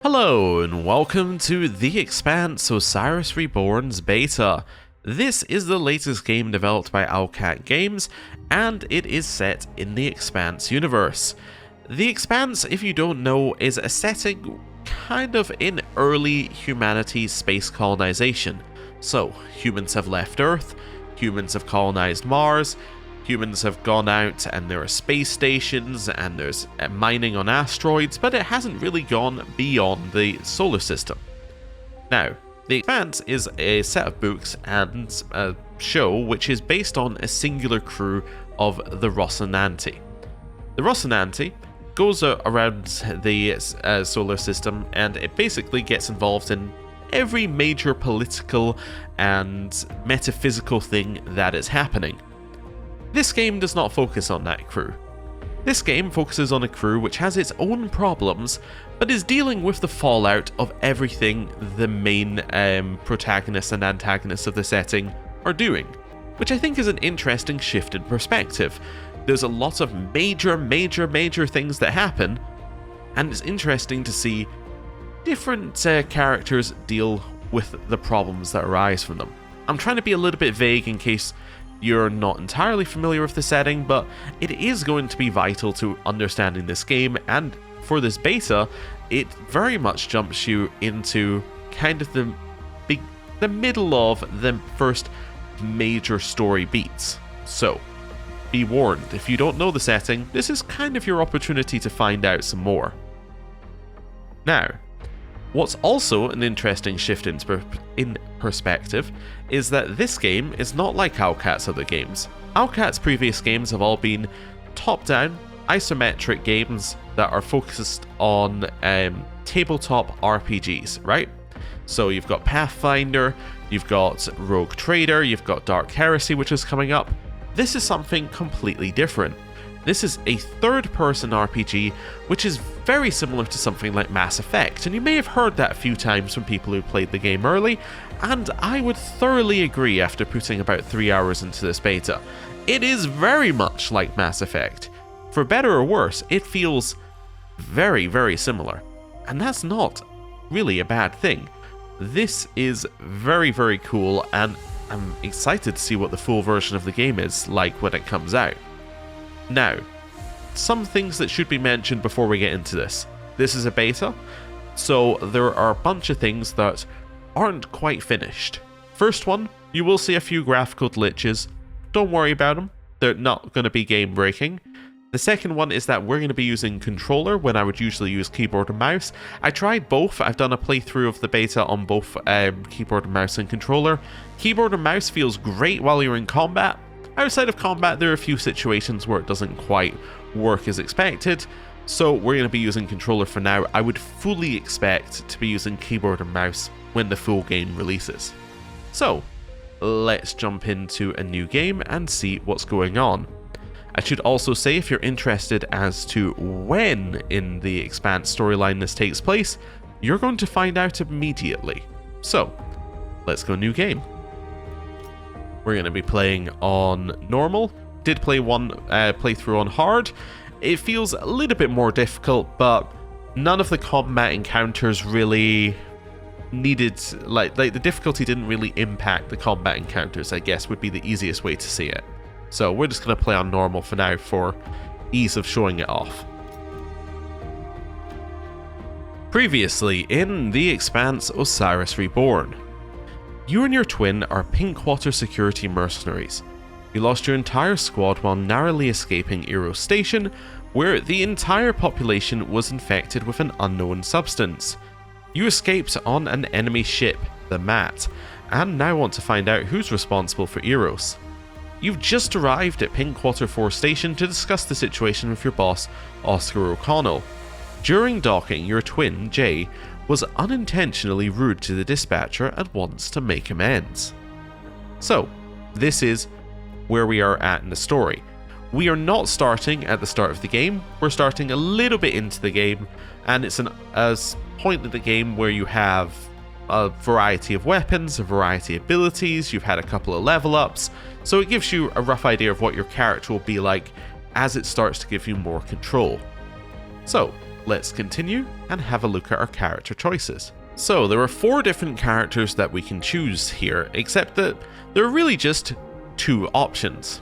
Hello and welcome to the Expanse Osiris Reborn's Beta. This is the latest game developed by Owlcat Games, and it is set in the Expanse universe. The Expanse, if you don't know, is a setting kind of in early humanity's space colonization. So, humans have left Earth, humans have colonized Mars, humans have gone out and there are space stations and there's mining on asteroids, but it hasn't really gone beyond the solar system. Now, The Expanse is a set of books and a show which is based on a singular crew of the Rocinante. The Rocinante goes around the solar system and it basically gets involved in every major political and metaphysical thing that is happening. This game does not focus on that crew. This game focuses on a crew which has its own problems, but is dealing with the fallout of everything the main protagonists and antagonists of the setting are doing, which I think is an interesting shift in perspective. There's a lot of major things that happen, and it's interesting to see different characters deal with the problems that arise from them. I'm trying to be a little bit vague in case you're not entirely familiar with the setting, but it is going to be vital to understanding this game, and for this beta, it very much jumps you into kind of the middle of the first major story beats. So, be warned, if you don't know the setting, this is kind of your opportunity to find out some more. Now, what's also an interesting shift in perspective is that this game is not like Owlcat's other games. Owlcat's previous games have all been top-down, isometric games that are focused on tabletop RPGs, right? So you've got Pathfinder, you've got Rogue Trader, you've got Dark Heresy, which is coming up. This is something completely different. This is a third-person RPG, which is very similar to something like Mass Effect, and you may have heard that a few times from people who played the game early, and I would thoroughly agree after putting about 3 hours into this beta. It is very much like Mass Effect. For better or worse, it feels very similar, and that's not really a bad thing. This is very cool, and I'm excited to see what the full version of the game is like when it comes out. Now, some things that should be mentioned before we get into this. This is a beta, so there are a bunch of things that aren't quite finished. First one, you will see a few graphical glitches. Don't worry about them, they're not going to be game breaking. The second one is that we're going to be using controller when I would usually use keyboard and mouse. I tried both. I've done a playthrough of the beta on both keyboard and mouse and controller. Keyboard and mouse feels great while you're in combat. Outside of combat, there are a few situations where it doesn't quite work as expected, so we're going to be using controller for now. I would fully expect to be using keyboard and mouse when the full game releases. So, let's jump into a new game and see what's going on. I should also say, if you're interested as to when in the Expanse storyline this takes place, you're going to find out immediately. So, let's go new game. We're going to be playing on normal. Did play one playthrough on hard. It feels a little bit more difficult, but none of the combat encounters really needed, like the difficulty didn't really impact the combat encounters, I guess would be the easiest way to see it. So we're just going to play on normal for now for ease of showing it off. Previously in The Expanse Osiris Reborn. You and your twin are Pinkwater Security mercenaries. You lost your entire squad while narrowly escaping Eros Station, where the entire population was infected with an unknown substance. You escaped on an enemy ship, the Mat, and now want to find out who's responsible for Eros. You've just arrived at Pinkwater 4 Station to discuss the situation with your boss, Oscar O'Connell. During docking, your twin, Jay, was unintentionally rude to the dispatcher and wants to make amends. So, this is where we are at in the story. We are not starting at the start of the game, we're starting a little bit into the game, and it's a point in the game where you have a variety of weapons, a variety of abilities, you've had a couple of level ups, so it gives you a rough idea of what your character will be like as it starts to give you more control. So, let's continue and have a look at our character choices. So there are 4 different characters that we can choose here, except that there are really just 2 options.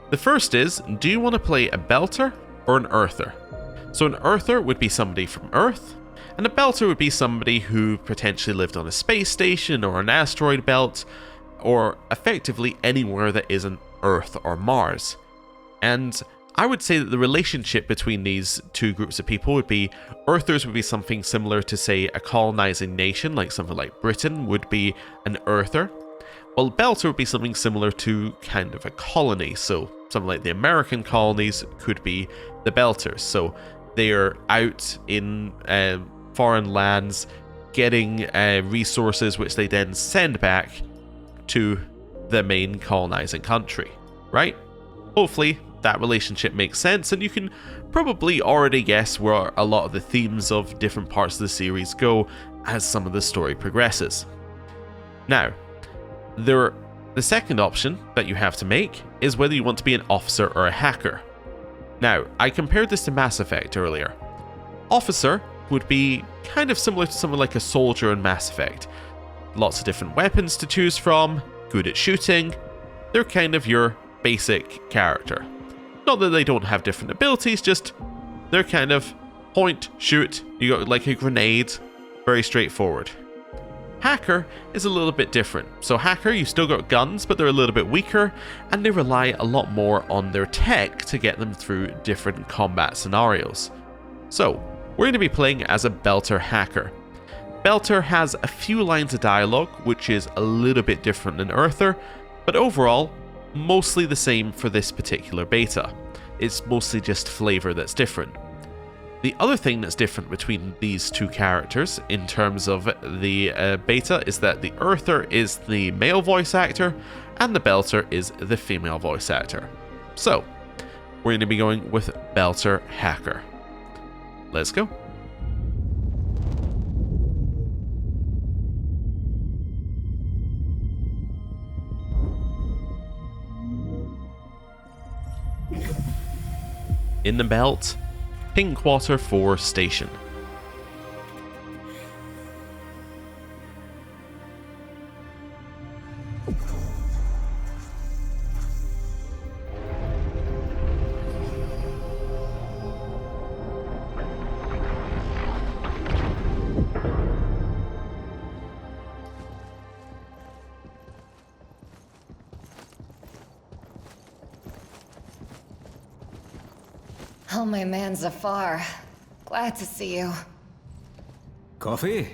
The first is, do you want to play a Belter or an Earther? So an Earther would be somebody from Earth, and a Belter would be somebody who potentially lived on a space station or an asteroid belt, or effectively anywhere that isn't Earth or Mars. And I would say that the relationship between these 2 groups of people would be, Earthers would be something similar to, say, a colonizing nation, like something like Britain would be an Earther, while Belter would be something similar to kind of a colony, so something like the American colonies could be the Belters. So they are out in foreign lands getting resources which they then send back to the main colonizing country, right? Hopefully that relationship makes sense, and you can probably already guess where a lot of the themes of different parts of the series go as some of the story progresses. Now, the second option that you have to make is whether you want to be an officer or a hacker. Now, I compared this to Mass Effect earlier. Officer would be kind of similar to something like a soldier in Mass Effect. Lots of different weapons to choose from, good at shooting. They're kind of your basic character. Not that they don't have different abilities, just they're kind of point, shoot, you got like a grenade, very straightforward. Hacker is a little bit different. So hacker, you still got guns, but they're a little bit weaker, and they rely a lot more on their tech to get them through different combat scenarios. So, we're going to be playing as a Belter hacker. Belter has a few lines of dialogue, which is a little bit different than Earther, but overall, mostly the same for this particular beta. It's mostly just flavor that's different. The other thing that's different between these 2 characters in terms of the beta is that the Earther is the male voice actor and the Belter is the female voice actor. So, we're going to be going with Belter Hacker. Let's go. In the belt, Pinkwater 4 Station. Oh, my man Zafar. Glad to see you. Coffee?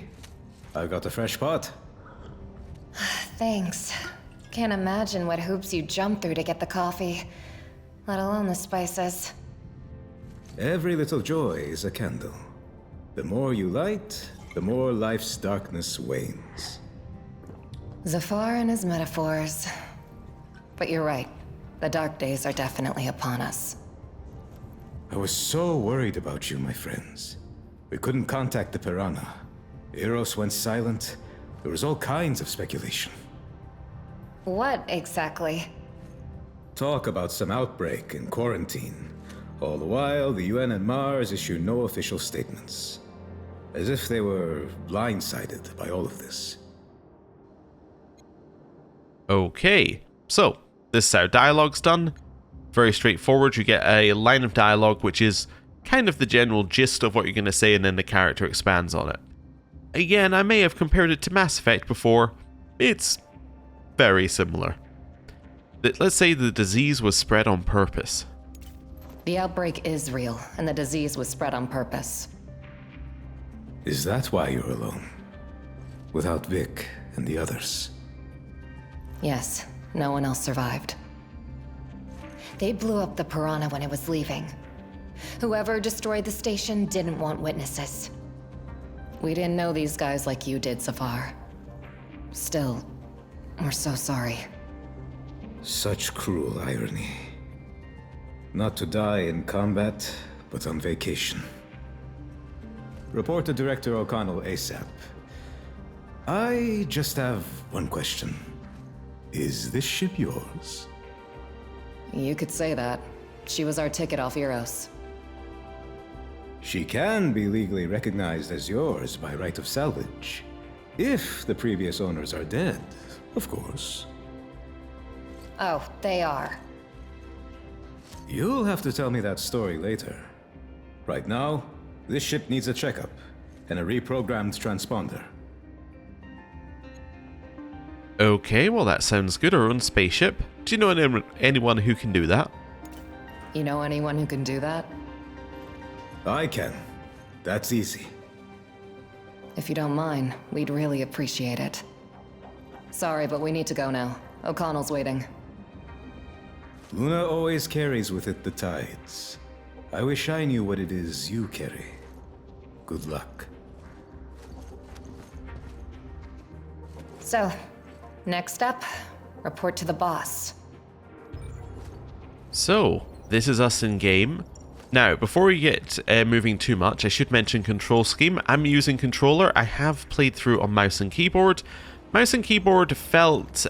I got a fresh pot. Thanks. Can't imagine what hoops you jumped through to get the coffee, let alone the spices. Every little joy is a candle. The more you light, the more life's darkness wanes. Zafar and his metaphors. But you're right. The dark days are definitely upon us. I was so worried about you, my friends. We couldn't contact the Piranha. Eros went silent. There was all kinds of speculation. What exactly? Talk about some outbreak and quarantine. All the while, the UN and Mars issue no official statements. As if they were blindsided by all of this. Okay, so this is how dialogue's done. Very straightforward. You get a line of dialogue which is kind of the general gist of what you're going to say, and then the character expands on it. Again, I may have compared it to Mass Effect before. It's very similar. Let's say the disease was spread on purpose. The outbreak is real, and the disease was spread on purpose. Is that why you're alone? Without Vic and the others? Yes, no one else survived. They blew up the Piranha when it was leaving. Whoever destroyed the station didn't want witnesses. We didn't know these guys like you did, Zafar. Still, we're so sorry. Such cruel irony. Not to die in combat, but on vacation. Report to Director O'Connell ASAP. I just have one question. Is this ship yours? You could say that. She was our ticket off Eros. She can be legally recognized as yours by right of salvage. If the previous owners are dead, of course. Oh, they are. You'll have to tell me that story later. Right now, this ship needs a checkup and a reprogrammed transponder. Okay, well that sounds good. Our own spaceship. Do you know anyone who can do that? You know anyone who can do that? I can. That's easy. If you don't mind, we'd really appreciate it. Sorry, but we need to go now. O'Connell's waiting. Luna always carries with it the tides. I wish I knew what it is you carry. Good luck. So, next up, report to the boss. So, this is us in game. Now, before we get moving too much, I should mention control scheme. I'm using controller. I have played through on mouse and keyboard. Mouse and keyboard felt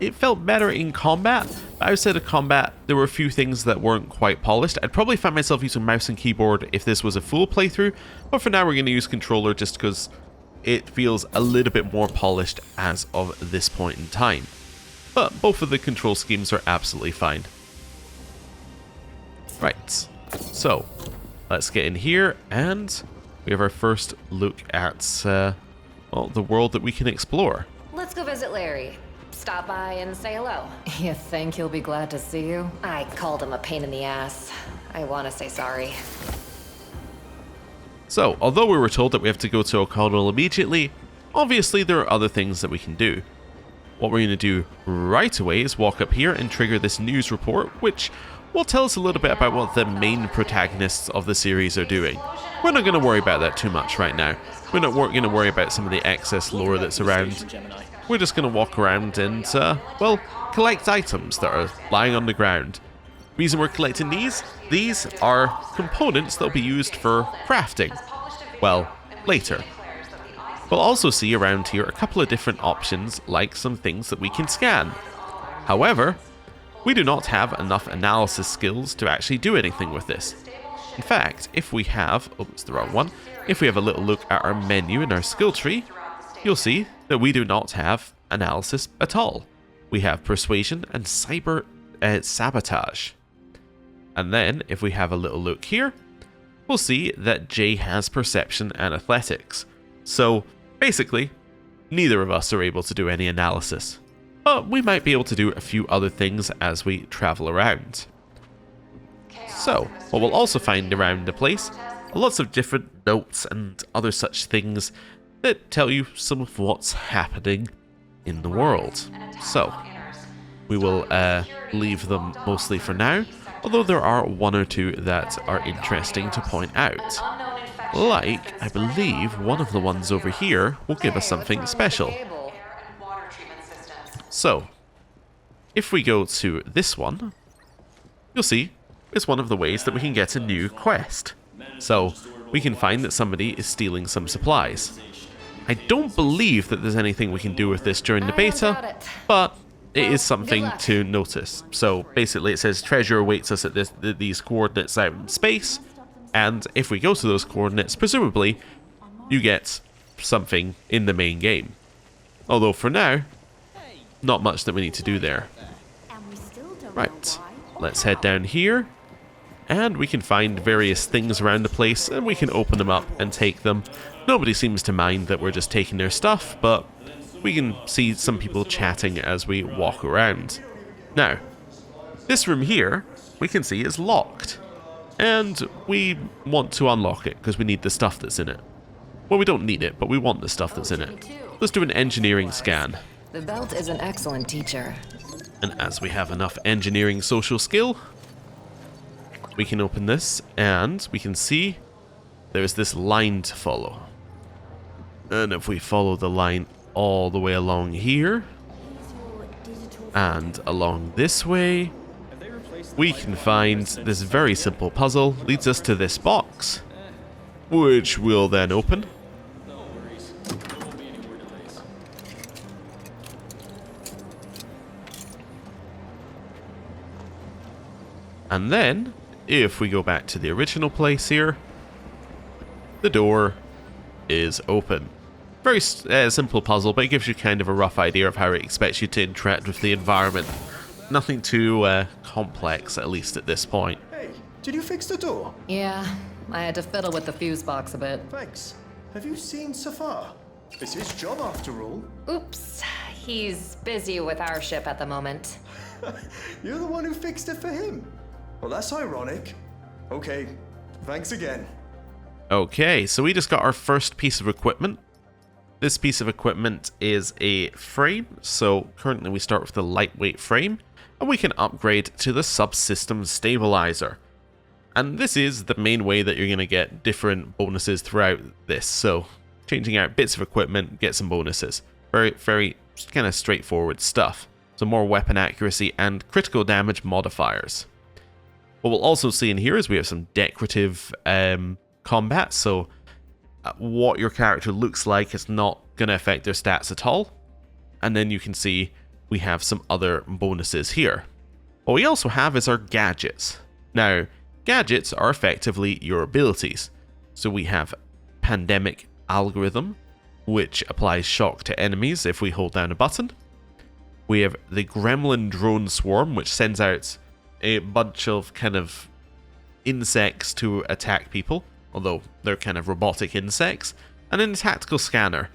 it felt better in combat, but outside of combat, there were a few things that weren't quite polished. I'd probably find myself using mouse and keyboard if this was a full playthrough, but for now we're going to use controller just because it feels a little bit more polished as of this point in time. But both of the control schemes are absolutely fine. Right, so let's get in here and we have our first look at well, the world that we can explore. Let's go visit Larry. Stop by and say hello. You think he'll be glad to see you? I called him a pain in the ass. I want to say sorry. So, although we were told that we have to go to O'Connell immediately, obviously there are other things that we can do. What we're going to do right away is walk up here and trigger this news report, which will tell us a little bit about what the main protagonists of the series are doing. We're not going to worry about that too much right now. We're not going to worry about some of the excess lore that's around. We're just going to walk around and, well, collect items that are lying on the ground. Reason we're collecting these are components that will be used for crafting. Well, later. We'll also see around here a couple of different options, like some things that we can scan. However, we do not have enough analysis skills to actually do anything with this. In fact, if we have, oh, it's the wrong one, if we have a little look at our menu in our skill tree, you'll see that we do not have analysis at all. We have persuasion and sabotage. And then, if we have a little look here, we'll see that Jay has perception and athletics. So, basically, neither of us are able to do any analysis. But we might be able to do a few other things as we travel around. So, what we'll also find around the place are lots of different notes and other such things that tell you some of what's happening in the world. So, we will leave them mostly for now, although there are one or two that are interesting to point out. Like, I believe one of the ones over here will give us something special. So, if we go to this one, you'll see it's one of the ways that we can get a new quest. So, we can find that somebody is stealing some supplies. I don't believe that there's anything we can do with this during the beta, but it is something to notice. So, basically it says treasure awaits us at these coordinates out in space, and if we go to those coordinates, presumably, you get something in the main game. Although for now, not much that we need to do there. Right, let's head down here, and we can find various things around the place, and we can open them up and take them. Nobody seems to mind that we're just taking their stuff, but we can see some people chatting as we walk around. Now, this room here, we can see is locked, and we want to unlock it because we need the stuff that's in it. Well, we don't need it, but we want the stuff that's in it. Let's do an engineering scan. The belt is an excellent teacher. And as we have enough engineering social skill, we can open this and we can see there's this line to follow. And if we follow the line all the way along here and along this way, we can find this very simple puzzle leads us to this box, which we'll then open. And then, if we go back to the original place here, the door is open. Very simple puzzle, but it gives you kind of a rough idea of how it expects you to interact with the environment. Nothing too complex, at least at this point. Hey, did you fix the door? Yeah, I had to fiddle with the fuse box a bit. Thanks. Have you seen Safar? It's his job after all. Oops, he's busy with our ship at the moment. You're the one who fixed it for him. Well, that's ironic. Okay, thanks again. Okay, so we just got our first piece of equipment. This piece of equipment is a frame, so currently we start with the lightweight frame, and we can upgrade to the subsystem stabilizer. And this is the main way that you're going to get different bonuses throughout this, so changing out bits of equipment, get some bonuses. Very kind of straightforward stuff. So more weapon accuracy and critical damage modifiers. What we'll also see in here is we have some decorative combat, so what your character looks like is not going to affect their stats at all. And then you can see we have some other bonuses here. What we also have is our gadgets. Now, gadgets are effectively your abilities. So we have Pandemic Algorithm, which applies shock to enemies if we hold down a button. We have the Gremlin Drone Swarm, which sends out a bunch of kind of insects to attack people, although they're kind of robotic insects. And then the Tactical Scanner.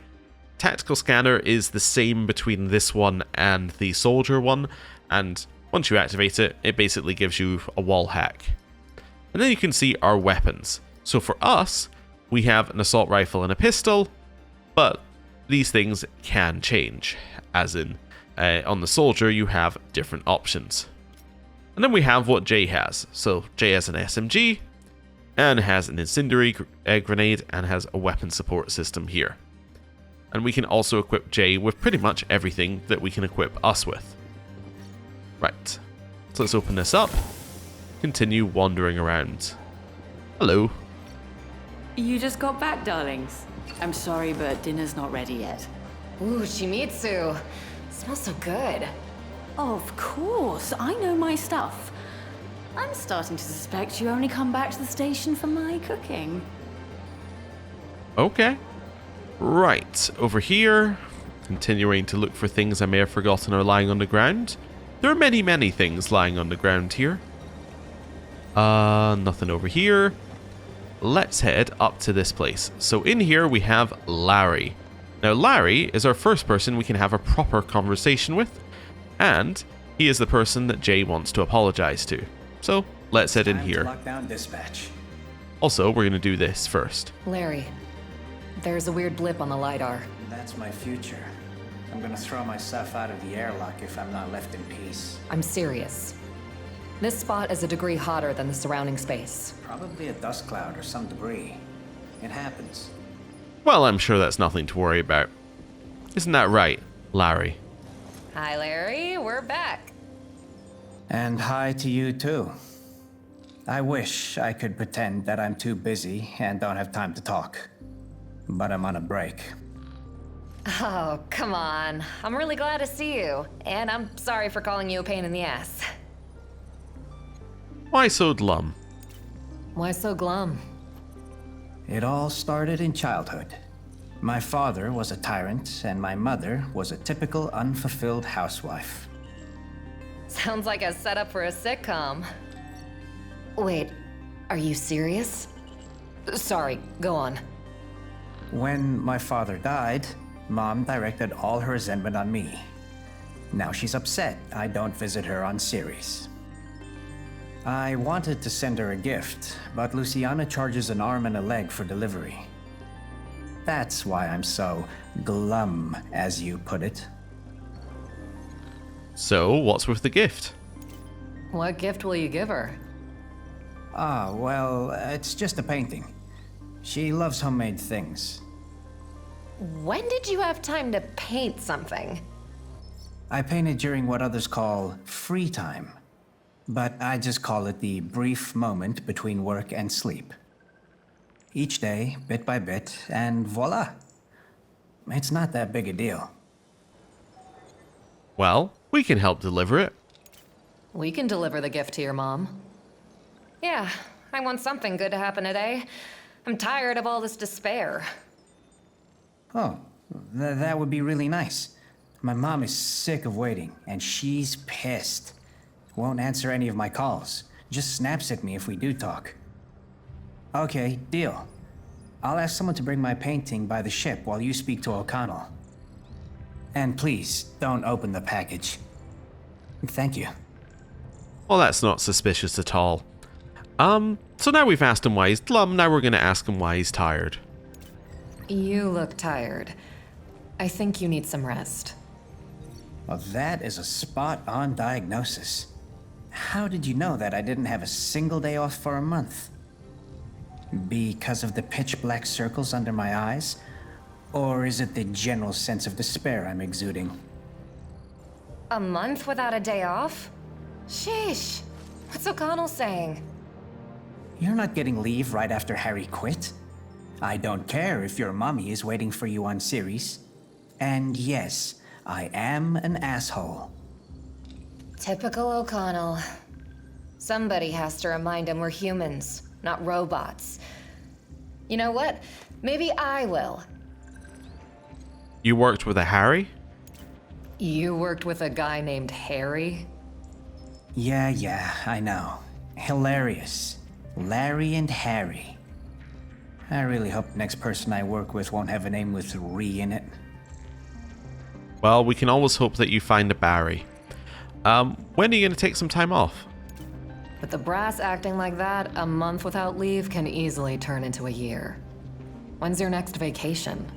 Tactical Scanner is the same between this one and the Soldier one, and once you activate it, it basically gives you a wall hack. And then you can see our weapons. So for us, we have an assault rifle and a pistol, but these things can change, as in on the Soldier you have different options. And then we have what Jay has. So Jay has an SMG, and has an incendiary grenade, and has a weapon support system here. And we can also equip Jay with pretty much everything that we can equip us with. Right, so let's open this up, continue wandering around. Hello. You just got back, darlings. I'm sorry, but dinner's not ready yet. Ooh, Shimizu. Smells so good. Of course, I know my stuff. I'm starting to suspect you only come back to the station for my cooking. Okay. Right, over here, continuing to look for things I may have forgotten are lying on the ground. There are many things lying on the ground here. Nothing over here. Let's head up to this place. So in here we have Larry. Now Larry is our first person we can have a proper conversation with, and he is the person that Jay wants to apologize to. So let's head in here. Lockdown dispatch. Also, we're going to do this first. Larry, there's a weird blip on the LiDAR. That's my future. I'm gonna throw myself out of the airlock if I'm not left in peace. I'm serious. This spot is a degree hotter than the surrounding space. Probably a dust cloud or some debris. It happens. Well, I'm sure that's nothing to worry about. Isn't that right, Larry? Hi, Larry. We're back. And hi to you too. I wish I could pretend that I'm too busy and don't have time to talk. But I'm on a break. Oh, come on. I'm really glad to see you. And I'm sorry for calling you a pain in the ass. Why so glum? Why so glum? It all started in childhood. My father was a tyrant, and my mother was a typical unfulfilled housewife. Sounds like a setup for a sitcom. Wait, are you serious? Sorry, go on. When my father died, Mom directed all her resentment on me. Now she's upset I don't visit her on Ceres. I wanted to send her a gift, but Luciana charges an arm and a leg for delivery. That's why I'm so glum, as you put it. So, what's with the gift? What gift will you give her? Ah, well, it's just a painting. She loves homemade things. When did you have time to paint something? I painted during what others call free time, but I just call it the brief moment between work and sleep. Each day, bit by bit, and voila. It's not that big a deal. Well, we can help deliver it. We can deliver the gift to your mom. Yeah, I want something good to happen today. I'm tired of all this despair. Oh, that would be really nice. My mom is sick of waiting, and she's pissed. Won't answer any of my calls. Just snaps at me if we do talk. Okay, deal. I'll ask someone to bring my painting by the ship while you speak to O'Connell. And please, don't open the package. Thank you. Well, that's not suspicious at all. So now we've asked him why he's glum, now we're going to ask him why he's tired. You look tired. I think you need some rest. Well, that is a spot-on diagnosis. How did you know that I didn't have a single day off for a month? Because of the pitch-black circles under my eyes? Or is it the general sense of despair I'm exuding? A month without a day off? Sheesh. What's O'Connell saying? You're not getting leave right after Harry quit. I don't care if your mommy is waiting for you on Ceres. And yes, I am an asshole. Typical O'Connell. Somebody has to remind him we're humans, not robots. You know what? Maybe I will. You worked with a Harry? You worked with a guy named Harry? Yeah, I know. Hilarious. Larry and Harry. I really hope the next person I work with won't have a name with "re" in it. Well, we can always hope that you find a Barry. When are you going to take some time off? With the brass acting like that, a month without leave can easily turn into a year. When's your next vacation?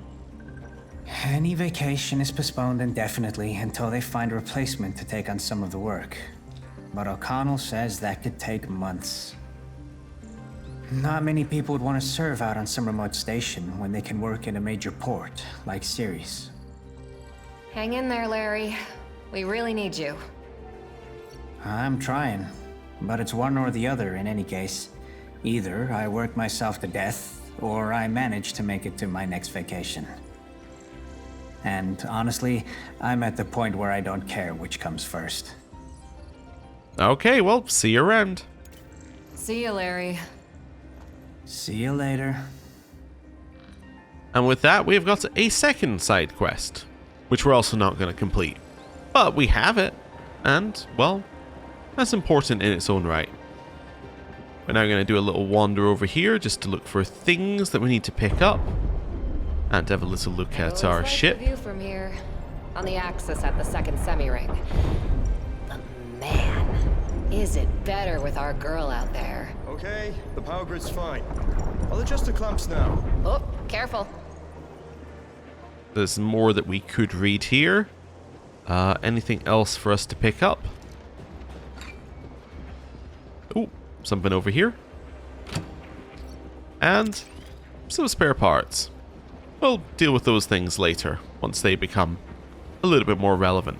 Any vacation is postponed indefinitely until they find a replacement to take on some of the work. But O'Connell says that could take months. Not many people would want to serve out on some remote station when they can work in a major port, like Ceres. Hang in there, Larry. We really need you. I'm trying, but it's one or the other in any case. Either I work myself to death, or I manage to make it to my next vacation. And honestly, I'm at the point where I don't care which comes first. Okay, well, see you around. See you, Larry. See you later. And with that, we've got a second side quest, which we're also not going to complete. But we have it, and, well, that's important in its own right. We're now going to do a little wander over here just to look for things that we need to pick up. And have a little look at our ship. View from here, on the axis at the second semi-ring. But man, is it better with our girl out there. Okay, the power grid's fine. I'll adjust the clamps now. Oh, careful. There's more that we could read here. Anything else for us to pick up? Oh, something over here. And some spare parts. We'll deal with those things later, once they become a little bit more relevant.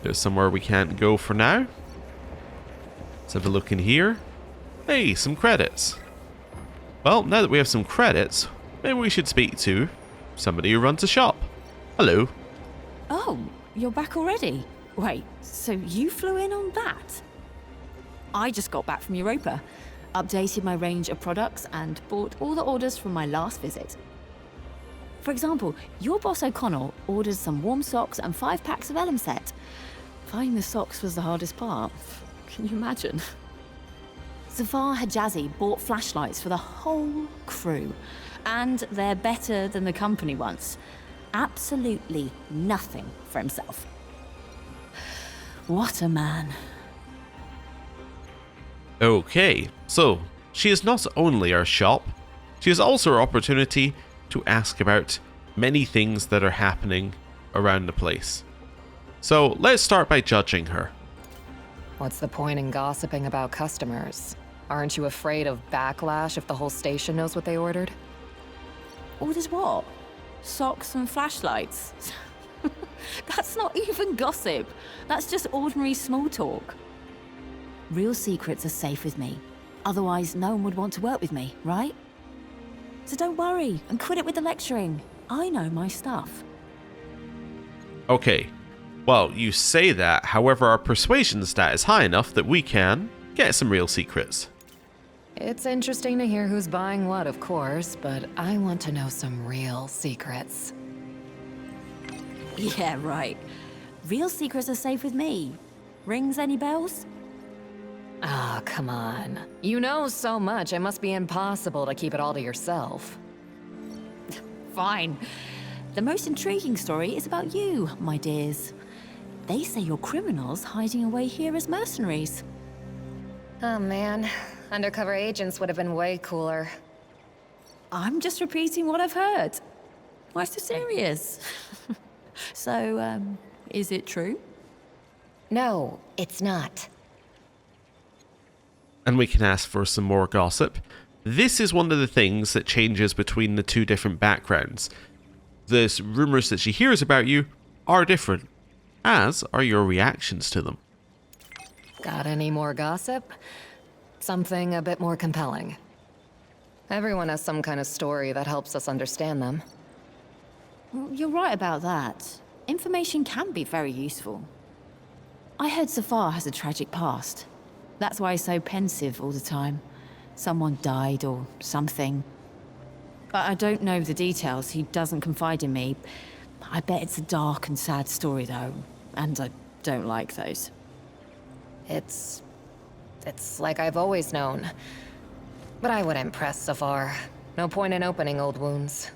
There's somewhere we can't go for now. Let's have a look in here. Hey, some credits. Well, now that we have some credits, maybe we should speak to somebody who runs a shop. Hello. Oh, you're back already? Wait, so you flew in on that? I just got back from Europa, updated my range of products, and bought all the orders from my last visit. For example, your boss O'Connell ordered some warm socks and 5 packs of Elm set. Finding the socks was the hardest part. Can you imagine? Zafar Hijazi bought flashlights for the whole crew, and they're better than the company ones. Absolutely nothing for himself. What a man. Okay, so she is not only our shop, she is also our opportunity to ask about many things that are happening around the place. So let's start by judging her. What's the point in gossiping about customers? Aren't you afraid of backlash if the whole station knows what they ordered? Orders what? Socks and flashlights? That's not even gossip. That's just ordinary small talk. Real secrets are safe with me. Otherwise, no one would want to work with me, right? So don't worry and quit it with the lecturing. I know my stuff. Okay, well, you say that, however our persuasion stat is high enough that we can get some real secrets. It's interesting to hear who's buying what, of course, but I want to know some real secrets. Yeah, right. Real secrets are safe with me. Rings any bells? Ah, come on. You know so much, it must be impossible to keep it all to yourself. Fine. The most intriguing story is about you, my dears. They say you're criminals hiding away here as mercenaries. Oh man, undercover agents would have been way cooler. I'm just repeating what I've heard. Why so serious? So, is it true? No, it's not. And we can ask for some more gossip. This is one of the things that changes between the two different backgrounds. The rumors that she hears about you are different, as are your reactions to them. Got any more gossip? Something a bit more compelling. Everyone has some kind of story that helps us understand them. Well, you're right about that. Information can be very useful. I heard Safar has a tragic past. That's why he's so pensive all the time. Someone died or something. I don't know the details. He doesn't confide in me. I bet it's a dark and sad story, though. And I don't like those. It's like I've always known. But I wouldn't press Safar. No point in opening old wounds.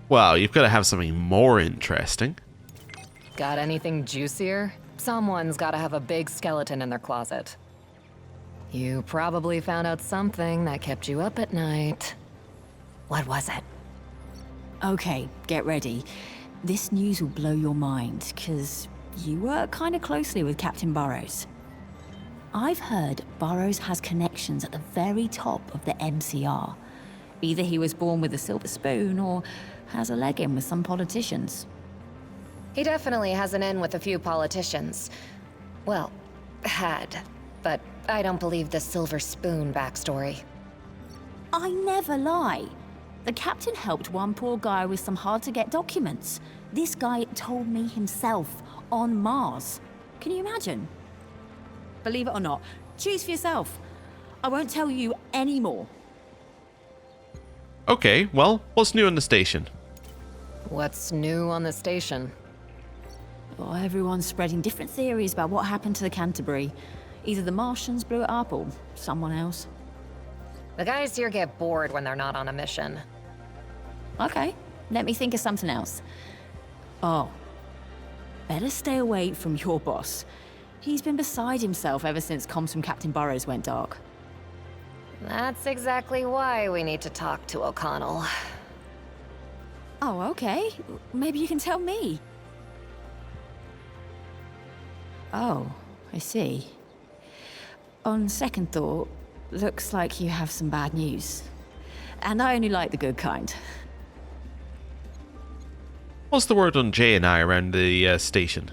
Well, you've got to have something more interesting. Got anything juicier? Someone's gotta have a big skeleton in their closet. You probably found out something that kept you up at night. What was it? Okay, get ready. This news will blow your mind, because you work kind of closely with Captain Burrows. I've heard Burrows has connections at the very top of the MCR. Either he was born with a silver spoon, or has a leg in with some politicians. He definitely has an in with a few politicians. Well, had. But I don't believe the silver spoon backstory. I never lie. The captain helped one poor guy with some hard-to-get documents. This guy told me himself, on Mars. Can you imagine? Believe it or not, choose for yourself. I won't tell you any more. Okay, well, what's new on the station? What's new on the station? Oh, everyone's spreading different theories about what happened to the Canterbury. Either the Martians blew it up or someone else. The guys here get bored when they're not on a mission. Okay, let me think of something else. Oh, better stay away from your boss. He's been beside himself ever since comms from Captain Burrows went dark. That's exactly why we need to talk to O'Connell. Oh, okay. Maybe you can tell me. Oh, I see. On second thought, looks like you have some bad news. And I only like the good kind. What's the word on Jay and I around the station?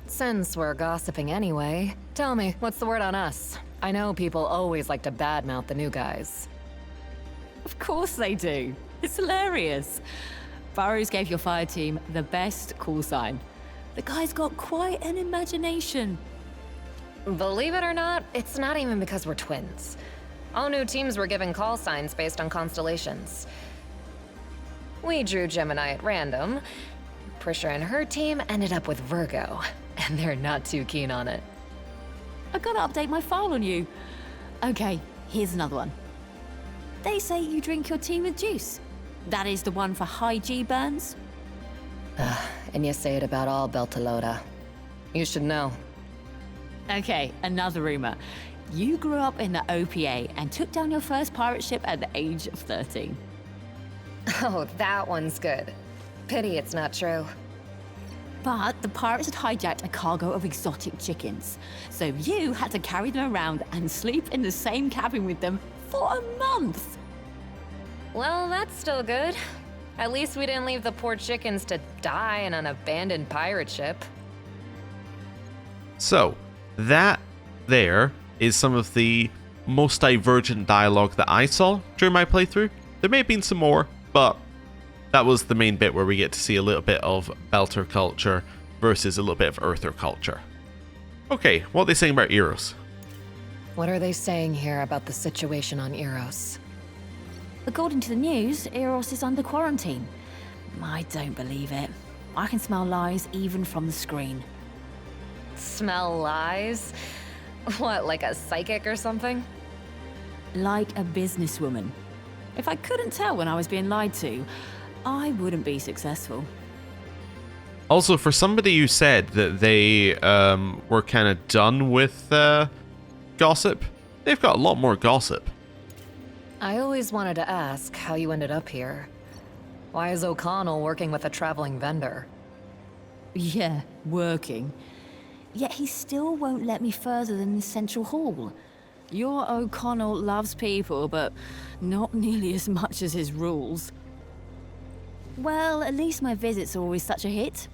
Since we're gossiping anyway, tell me, what's the word on us? I know people always like to badmouth the new guys. Of course they do. It's hilarious. Burrows gave your fire team the best call sign. The guy's got quite an imagination. Believe it or not, it's not even because we're twins. All new teams were given call signs based on constellations. We drew Gemini at random. Prisha and her team ended up with Virgo, and they're not too keen on it. I gotta update my file on you. Okay, here's another one. They say you drink your tea with juice. That is the one for high G burns? And you say it about all Beltalowda. You should know. Okay, another rumor. You grew up in the OPA and took down your first pirate ship at the age of 13. Oh, that one's good. Pity it's not true. But the pirates had hijacked a cargo of exotic chickens. So you had to carry them around and sleep in the same cabin with them for a month. Well, that's still good. At least we didn't leave the poor chickens to die in an abandoned pirate ship. So, that there is some of the most divergent dialogue that I saw during my playthrough. There may have been some more, but that was the main bit where we get to see a little bit of Belter culture versus a little bit of Earther culture. Okay, what are they saying about Eros? What are they saying here about the situation on Eros? According to the news, Eros is under quarantine. I don't believe it. I can smell lies even from the screen. Smell lies? What, like a psychic or something? Like a businesswoman. If I couldn't tell when I was being lied to, I wouldn't be successful. Also, for somebody who said that they were kind of done with gossip, they've got a lot more gossip. I always wanted to ask how you ended up here. Why is O'Connell working with a traveling vendor? Yeah, working. Yet he still won't let me further than the central hall. Your O'Connell loves people, but not nearly as much as his rules. Well, at least my visits are always such a hit.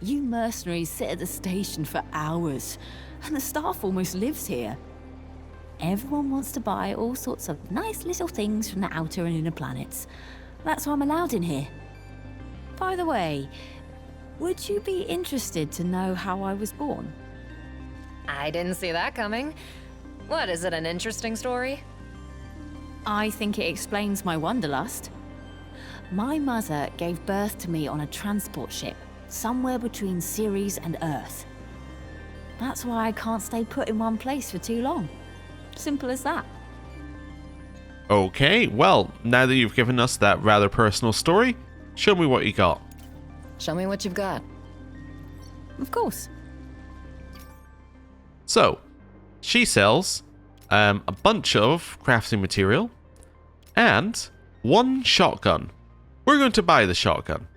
You mercenaries sit at the station for hours, and the staff almost lives here. Everyone wants to buy all sorts of nice little things from the outer and inner planets. That's why I'm allowed in here. By the way, would you be interested to know how I was born? I didn't see that coming. What, is it an interesting story? I think it explains my wanderlust. My mother gave birth to me on a transport ship, somewhere between Ceres and Earth. That's why I can't stay put in one place for too long. Simple as that. Okay, well, now that you've given us that rather personal story, show me what you got. Show me what you've got. Of course. So, she sells a bunch of crafting material and one shotgun. We're going to buy the shotgun.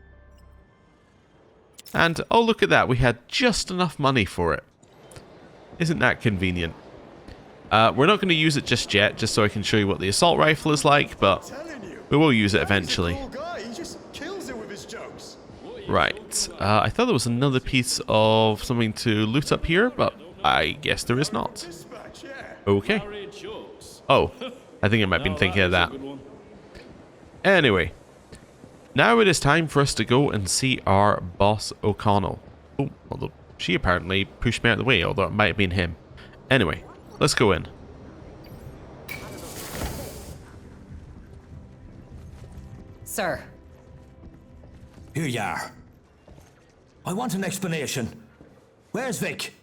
And, oh look at that, we had just enough money for it. Isn't that convenient? We're not going to use it just yet, just so I can show you what the assault rifle is like, but we will use it eventually. He just kills it with his jokes. Right, I thought there was another piece of something to loot up here, but I guess there is not. Okay. Oh, I think I might have been thinking of that. Anyway, now it is time for us to go and see our boss O'Connell. Oh, although she apparently pushed me out of the way, although it might have been him. Anyway, let's go in. Sir. Here you are. I want an explanation. Where's Vic?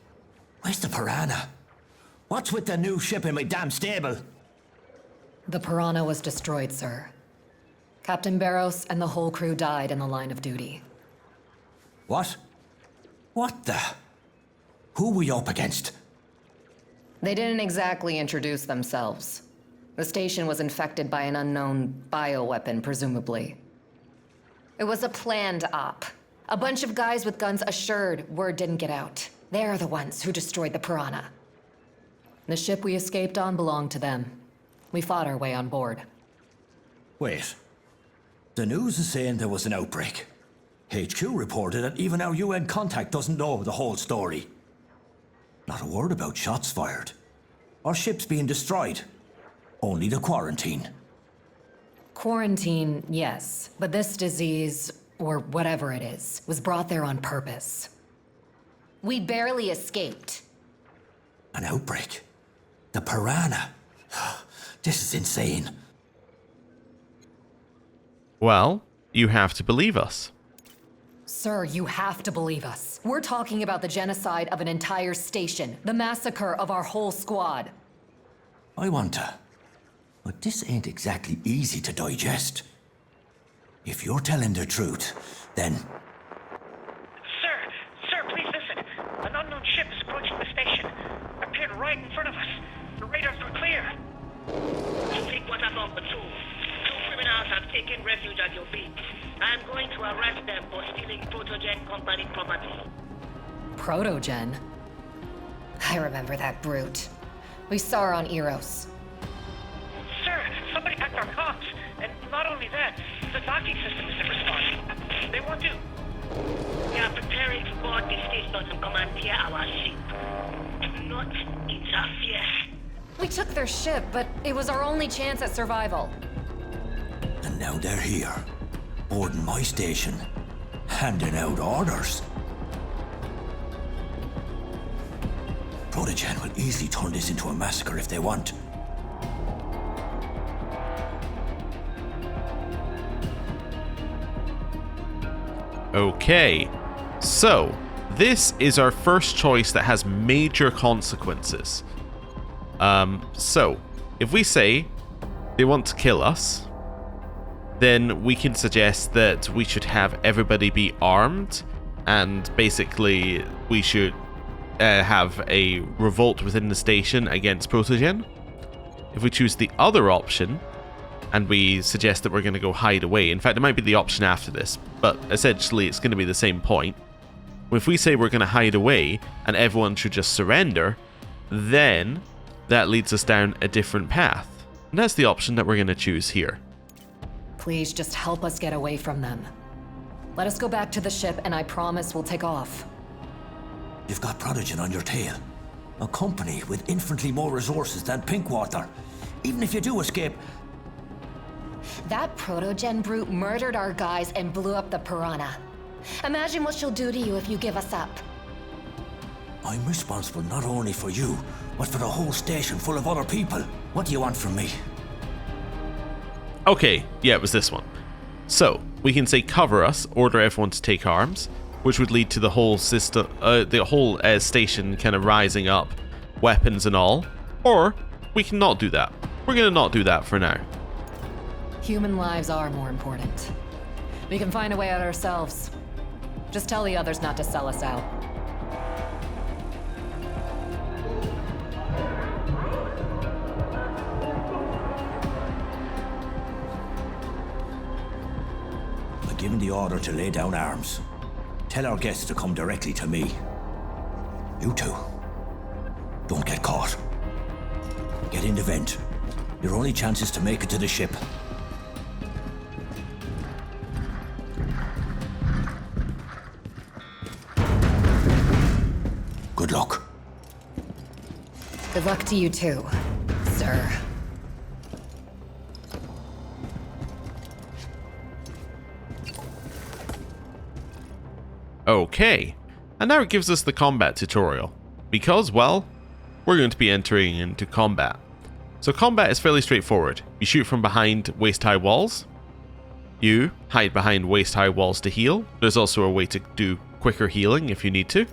Where's the Piranha? What's with the new ship in my damn stable? The Piranha was destroyed, sir. Captain Barros and the whole crew died in the line of duty. What? What the? Who were you up against? They didn't exactly introduce themselves. The station was infected by an unknown bioweapon, presumably. It was a planned op. A bunch of guys with guns assured word didn't get out. They're the ones who destroyed the Piranha. The ship we escaped on belonged to them. We fought our way on board. Wait. The news is saying there was an outbreak. HQ reported that even our UN contact doesn't know the whole story. Not a word about shots fired. Or ships being destroyed. Only the quarantine. Quarantine, yes. But this disease, or whatever it is, was brought there on purpose. We barely escaped. An outbreak? The Piranha? This is insane. Well, you have to believe us. Sir, you have to believe us. We're talking about the genocide of an entire station, the massacre of our whole squad. I want to. But this ain't exactly easy to digest. If you're telling the truth, then... Sir, please listen. An unknown ship is approaching the station. Appeared right in front of us. The radars are clear. Pinkwater Security. Two criminals have taken refuge at your beat. I am going to arrest them for stealing Protogen company property. Protogen? I remember that brute. We saw her on Eros. Sir, somebody hacked our comms. And not only that, the docking system isn't responding. They want to... We are preparing to board the station and commandeer our ship. Do not interfere. We took their ship, but it was our only chance at survival. And now they're here. Boarding my station. Handing out orders. Protogen will easily turn this into a massacre if they want. Okay, so this is our first choice that has major consequences. So if we say they want to kill us, then we can suggest that we should have everybody be armed, and basically we should have a revolt within the station against Protogen. If we choose the other option, and we suggest that we're going to go hide away, in fact it might be the option after this, but essentially it's going to be the same point. If we say we're going to hide away and everyone should just surrender, then that leads us down a different path. And that's the option that we're going to choose here. Please just help us get away from them. Let us go back to the ship and I promise we'll take off. You've got Protogen on your tail. A company with infinitely more resources than Pinkwater. Even if you do escape... That Protogen brute murdered our guys and blew up the Piranha. Imagine what she'll do to you if you give us up. I'm responsible not only for you, but for the whole station full of other people. What do you want from me? Okay, yeah, it was this one. So, we can say cover us, order everyone to take arms, which would lead to the whole system, station kind of rising up, weapons and all. Or, we can not do that. We're gonna not do that for now. Human lives are more important. We can find a way out ourselves. Just tell the others not to sell us out. I've given the order to lay down arms. Tell our guests to come directly to me. You two, don't get caught. Get in the vent. Your only chance is to make it to the ship. Good luck. Good luck to you too, sir. Okay, and now it gives us the combat tutorial, because, well, we're going to be entering into combat. So combat is fairly straightforward. You shoot from behind waist-high walls. You hide behind waist-high walls to heal. There's also a way to do quicker healing if you need to.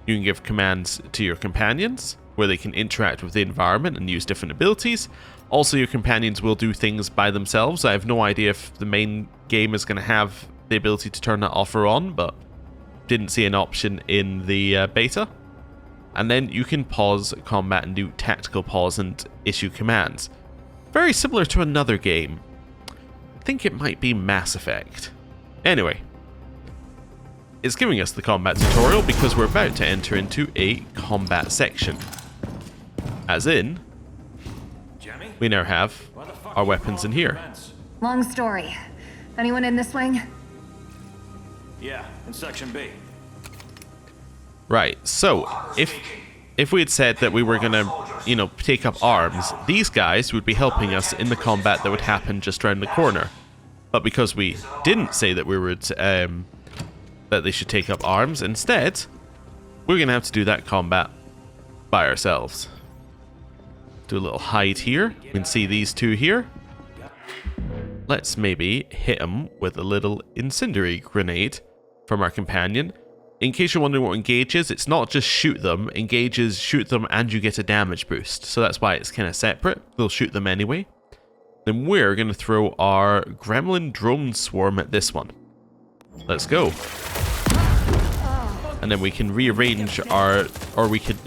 You can give commands to your companions, where they can interact with the environment and use different abilities. Also, your companions will do things by themselves. I have no idea if the main game is going to have the ability to turn that off or on, but didn't see an option in the beta. And then you can pause combat and do tactical pause and issue commands. Very similar to another game. I think it might be Mass Effect. Anyway, it's giving us the combat tutorial because we're about to enter into a combat section. As in, we now have our weapons in here. Long story. Anyone in this wing? Yeah, in Section B. Right, so if we had said that we were gonna, take up arms, these guys would be helping us in the combat that would happen just around the corner. But because we didn't say that we would, that they should take up arms, instead, we're gonna have to do that combat by ourselves. Do a little hide here. You can see these two here. Let's maybe hit them with a little incendiary grenade from our companion. In case you're wondering what engage is, it's not just shoot them. Engage is shoot them and you get a damage boost. So that's why it's kind of separate. They'll shoot them anyway. Then we're going to throw our gremlin drone swarm at this one. Let's go. And then we can rearrange or we could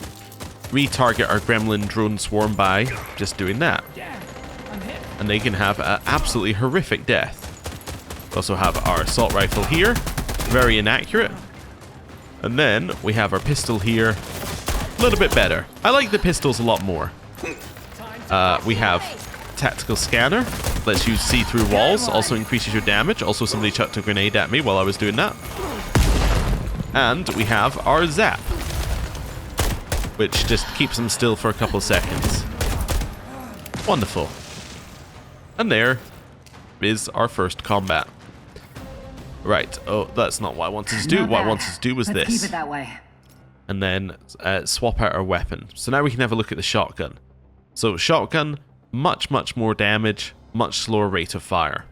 retarget our gremlin drone swarm by just doing that. And they can have an absolutely horrific death. We also have our assault rifle here. Very inaccurate. And then we have our pistol here. A little bit better. I like the pistols a lot more. We have tactical scanner. Lets you see through walls. Also increases your damage. Also somebody chucked a grenade at me while I was doing that. And we have our zap, which just keeps them still for a couple of seconds. Wonderful. And there is our first combat. Right. Oh, that's not what I wanted to do. What I wanted to do was this. Keep it that way. and then swap out our weapon. So now we can have a look at the shotgun. So shotgun, much more damage, much slower rate of fire.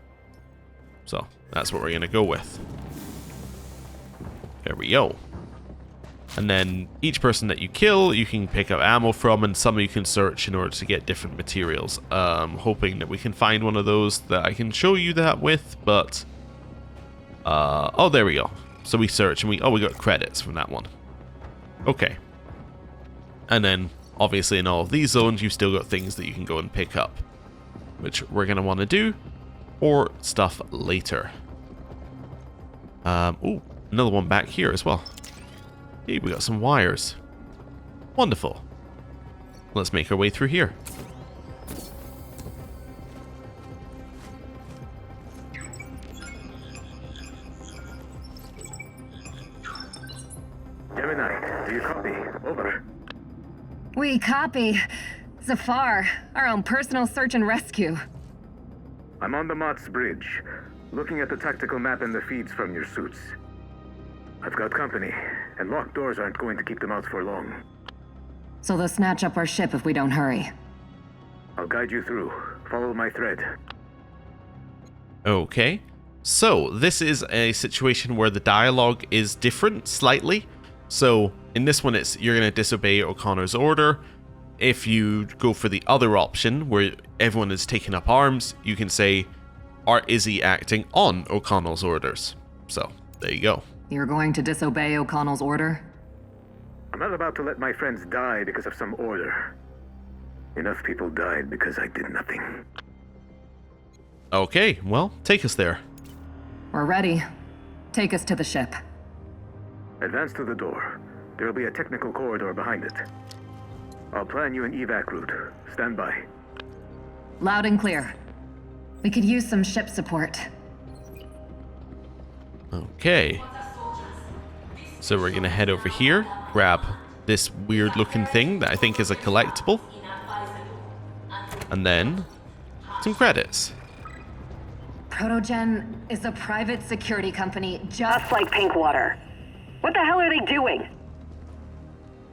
So that's what we're going to go with. There we go. And then each person that you kill, you can pick up ammo from, and some you can search in order to get different materials. Hoping that we can find one of those that I can show you that with, but... oh, there we go. So we search, and we got credits from that one. Okay. And then, obviously in all of these zones, you've still got things that you can go and pick up, which we're going to want to do, or stuff later. Oh, another one back here as well. Hey, we got some wires. Wonderful. Let's make our way through here. Gemini, do you copy? Over. We copy. Zafar, our own personal search and rescue. I'm on the Mott's Bridge, looking at the tactical map and the feeds from your suits. I've got company, and locked doors aren't going to keep them out for long. So they'll snatch up our ship if we don't hurry. I'll guide you through. Follow my thread. Okay. So, this is a situation where the dialogue is different slightly. So, in this one, you're going to disobey O'Connor's order. If you go for the other option, where everyone is taking up arms, you can say, is he acting on O'Connell's orders? So, there you go. You're going to disobey O'Connell's order? I'm not about to let my friends die because of some order. Enough people died because I did nothing. Okay, well, take us there. We're ready. Take us to the ship. Advance to the door. There'll be a technical corridor behind it. I'll plan you an evac route. Stand by. Loud and clear. We could use some ship support. Okay. So we're going to head over here, grab this weird looking thing that I think is a collectible. And then some credits. Protogen is a private security company just like Pinkwater. What the hell are they doing?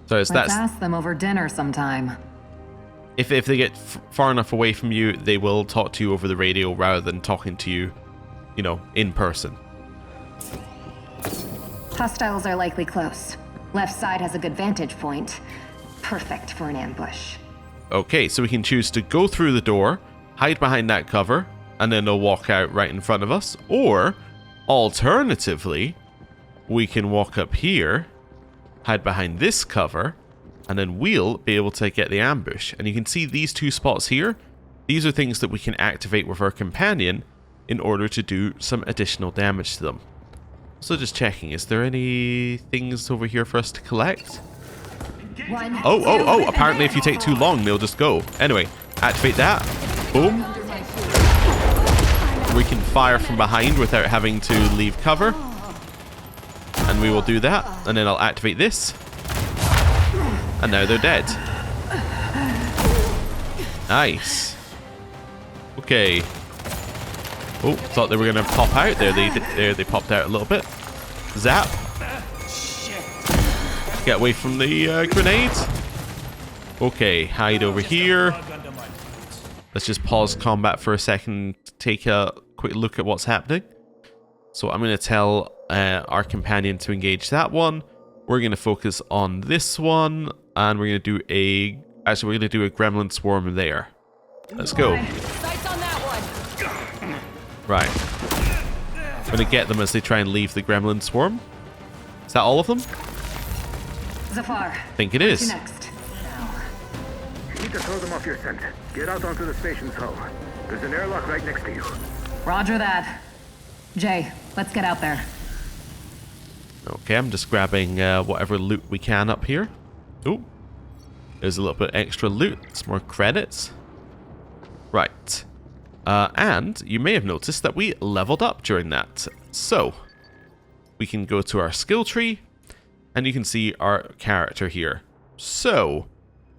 So Let's ask them over dinner sometime. If they get far enough away from you, they will talk to you over the radio rather than talking to you, you know, in person. Hostiles are likely close. Left side has a good vantage point. Perfect for an ambush. Okay, so we can choose to go through the door, hide behind that cover, and then they'll walk out right in front of us. Or, alternatively, we can walk up here, hide behind this cover, and then we'll be able to get the ambush. And you can see these two spots here. These are things that we can activate with our companion in order to do some additional damage to them. So just checking, is there any things over here for us to collect? Oh, apparently if you take too long, they'll just go. Anyway, activate that. Boom. We can fire from behind without having to leave cover. And we will do that. And then I'll activate this. And now they're dead. Nice. Okay. Oh, thought they were going to pop out there. They popped out a little bit. Zap. Get away from the grenades. Okay, hide over here. Let's just pause combat for a second. Take a quick look at what's happening. So I'm going to tell our companion to engage that one. We're going to focus on this one. And we're going to do a... Actually, we're going to do a gremlin swarm there. Let's go. Sights on that one. Right. I'm going to get them as they try and leave the gremlin swarm. Is that all of them? Zafar. I think it is. Next. You need to throw them off your scent. Get out onto the station's hull. There's an airlock right next to you. Roger that. Jay, let's get out there. Okay, I'm just grabbing whatever loot we can up here. Oh, there's a little bit extra loot. Some more credits. Right. And you may have noticed that we leveled up during that. So, we can go to our skill tree, and you can see our character here. So,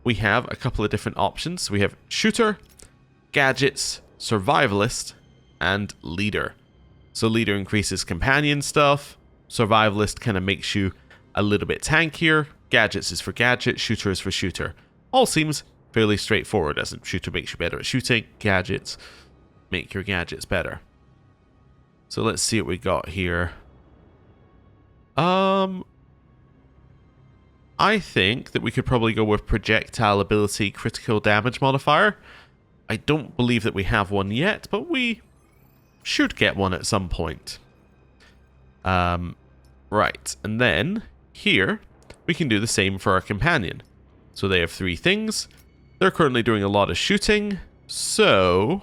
we have a couple of different options. We have Shooter, Gadgets, Survivalist, and Leader. So, Leader increases companion stuff. Survivalist kind of makes you a little bit tankier. gadgets is for gadget, shooter is for shooter. All seems fairly straightforward, as a shooter makes you better at shooting, gadgets make your gadgets better. So let's see what we got here. I think that we could probably go with projectile ability critical damage modifier. I don't believe that we have one yet, but we should get one at some point. Right, and then here we can do the same for our companion. So they have 3 things. They're currently doing a lot of shooting, so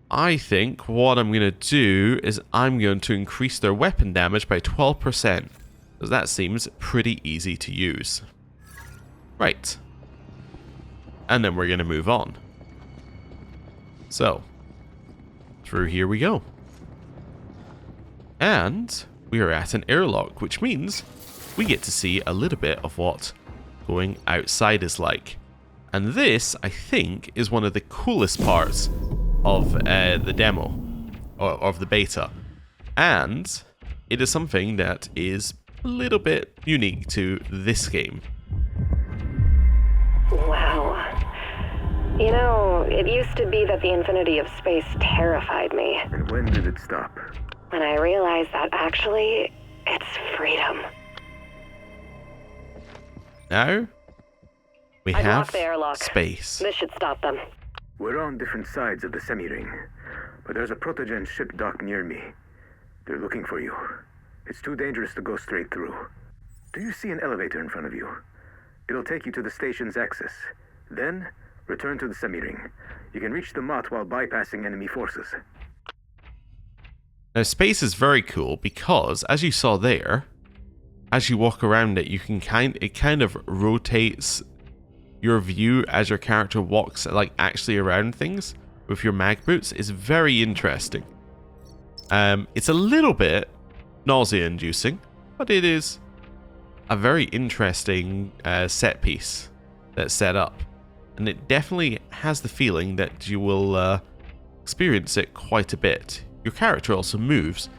I think what I'm going to do is I'm going to increase their weapon damage by 12%. Because that seems pretty easy to use. Right. And then we're going to move on. So, through here we go. And we are at an airlock, which means we get to see a little bit of what going outside is like. And this, I think, is one of the coolest parts of the demo, or of the beta. And it is something that is a little bit unique to this game. Wow. You know, it used to be that the infinity of space terrified me. And when did it stop? When I realized that actually, it's freedom. Now, we I've have locked the airlock. space. This should stop them. We're on different sides of the semi-ring, but there's a Protogen ship docked near me. They're looking for you. It's too dangerous to go straight through. Do you see an elevator in front of you? It'll take you to the station's access. Then, return to the semi-ring. You can reach the Mott while bypassing enemy forces. Now, space is very cool because, as you saw there, as you walk around it, you can it kind of rotates your view as your character walks, like, actually around things with your mag boots. Is very interesting. It's a little bit nausea-inducing, but it is a very interesting set piece that's set up. And it definitely has the feeling that you will experience it quite a bit. Your character also moves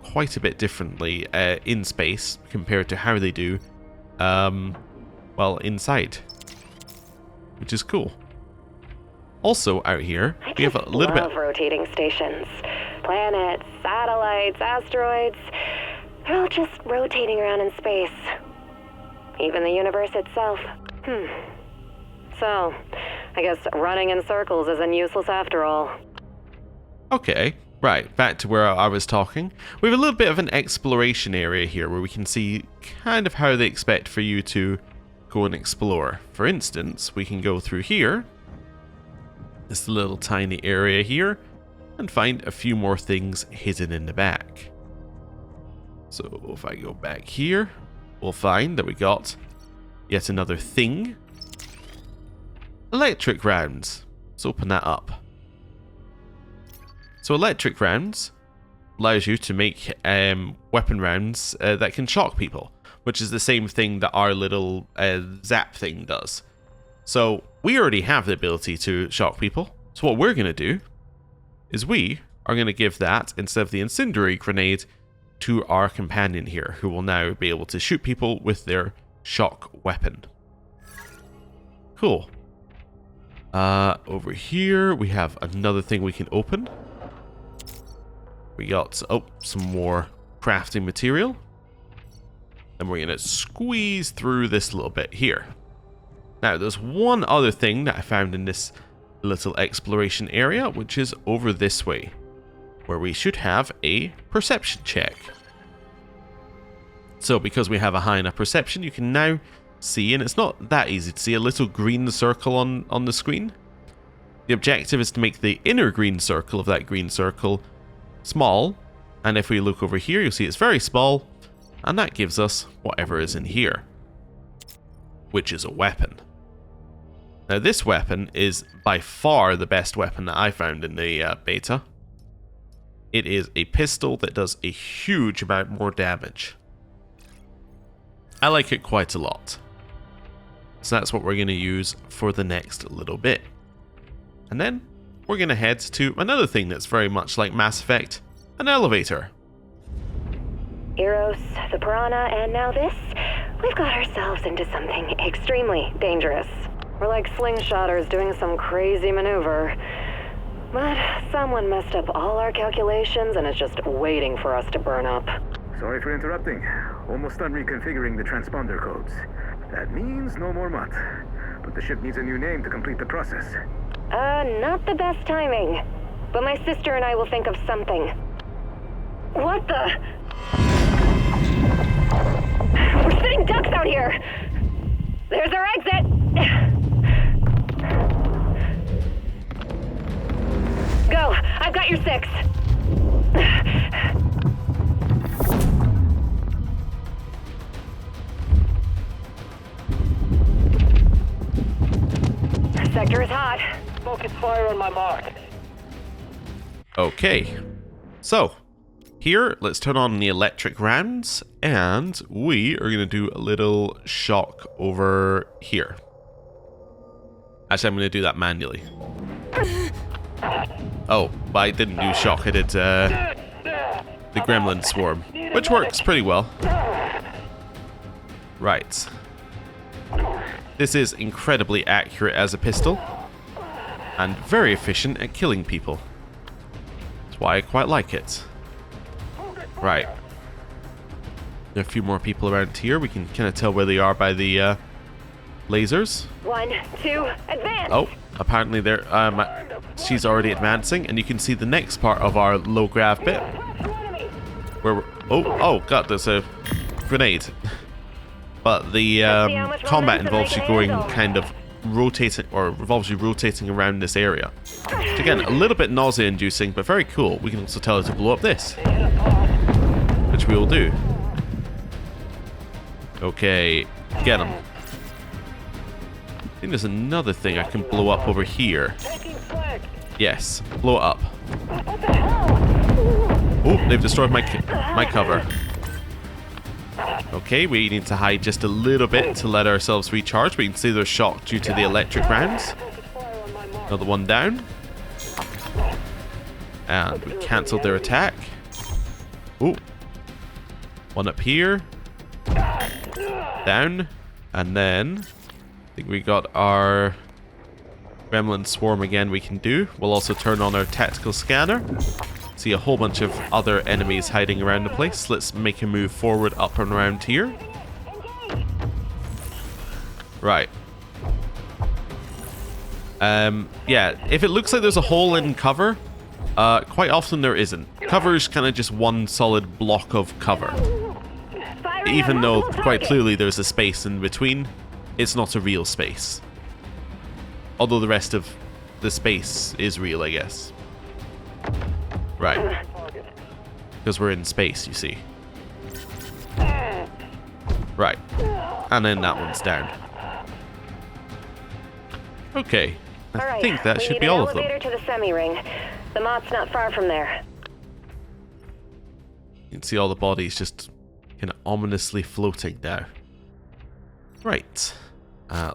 quite a bit differently in space compared to how they do, well, inside. Which is cool. Also, out here, we have a little bit... I love rotating stations. Planets, satellites, asteroids. They're all just rotating around in space. Even the universe itself. So, I guess running in circles isn't useless after all. Okay, right, back to where I was talking. We have a little bit of an exploration area here where we can see kind of how they expect for you to go and explore. For instance, we can go through here, this little tiny area here, and find a few more things hidden in the back. So if I go back here, we'll find that we got yet another thing. Electric rounds. Let's open that up. So electric rounds allows you to make weapon rounds that can shock people, which is the same thing that our little zap thing does. So we already have the ability to shock people. So what we're going to do is we are going to give that, instead of the incendiary grenade, to our companion here, who will now be able to shoot people with their shock weapon. Cool. Over here we have another thing we can open. We got, some more crafting material. And we're going to squeeze through this little bit here. Now, there's one other thing that I found in this little exploration area, which is over this way, where we should have a perception check. So, because we have a high enough perception, you can now see, and it's not that easy to see, a little green circle on the screen. The objective is to make the inner green circle of that green circle small, and if we look over here, you'll see it's very small, and that gives us whatever is in here, which is a weapon. Now, this weapon is by far the best weapon that I found in the beta. It is a pistol that does a huge amount more damage. I like it quite a lot. So that's what we're going to use for the next little bit. And then we're going to head to another thing that's very much like Mass Effect, an elevator. Eros, the Piranha, and now this? We've got ourselves into something extremely dangerous. We're like slingshotters doing some crazy maneuver. But someone messed up all our calculations and is just waiting for us to burn up. Sorry for interrupting. Almost done reconfiguring the transponder codes. That means no more MUT. But the ship needs a new name to complete the process. Not the best timing. But my sister and I will think of something. What the? We're sitting ducks out here! There's our exit! Go! I've got your 6. Sector is hot. Focus fire on my mark. Okay, so here, let's turn on the electric rounds, and we are going to do a little shock over here. Actually, I'm going to do that manually. Oh, but I didn't do shock, I did the gremlin swarm, which works pretty well. Right. This is incredibly accurate as a pistol, and very efficient at killing people. That's why I quite like it. Right. There are a few more people around here. We can kind of tell where they are by the lasers. 1, 2, advance! Oh, apparently they're she's already advancing, and you can see the next part of our low grav bit. Where we're, oh god, there's a grenade. But the combat involves you going kind of rotating, or involves you rotating around this area. Which, again, a little bit nausea-inducing, but very cool. We can also tell it to blow up this, which we will do. Okay, get him. I think there's another thing I can blow up over here. Yes, blow it up. Oh, they've destroyed my cover. Okay, we need to hide just a little bit to let ourselves recharge. We can see they're shocked due to the electric rounds. Another one down. And we cancelled their attack. Oh. One up here. Down. And then I think we got our gremlin swarm again we can do. We'll also turn on our tactical scanner. See a whole bunch of other enemies hiding around the place. Let's make a move forward up and around here. Right. Yeah, if it looks like there's a hole in cover, quite often there isn't. Cover is kind of just one solid block of cover. Even though quite clearly there's a space in between, it's not a real space. Although the rest of the space is real, I guess. Right. Because we're in space, you see. Right. And then that one's down. Okay. I think that should be all of them. We need an elevator to the semi-ring. The MOT's not far from there. You can see all the bodies just kind of ominously floating now. Right.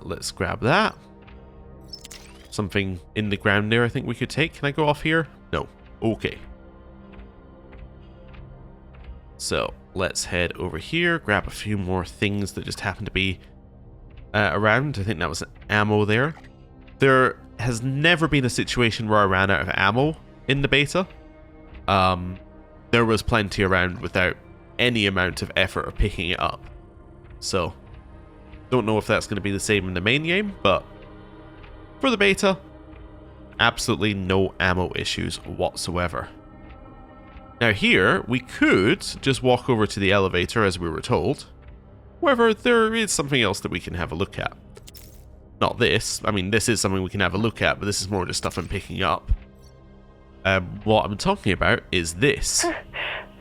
Let's grab that. Something in the ground there I think we could take. Can I go off here? No. Okay. So, let's head over here, grab a few more things that just happen to be around. I think that was ammo there. There has never been a situation where I ran out of ammo in the beta. There was plenty around without any amount of effort of picking it up. So, don't know if that's going to be the same in the main game, but for the beta, absolutely no ammo issues whatsoever. Now here, we could just walk over to the elevator as we were told. However, there is something else that we can have a look at. Not this. I mean, this is something we can have a look at, but this is more just stuff I'm picking up. What I'm talking about is this.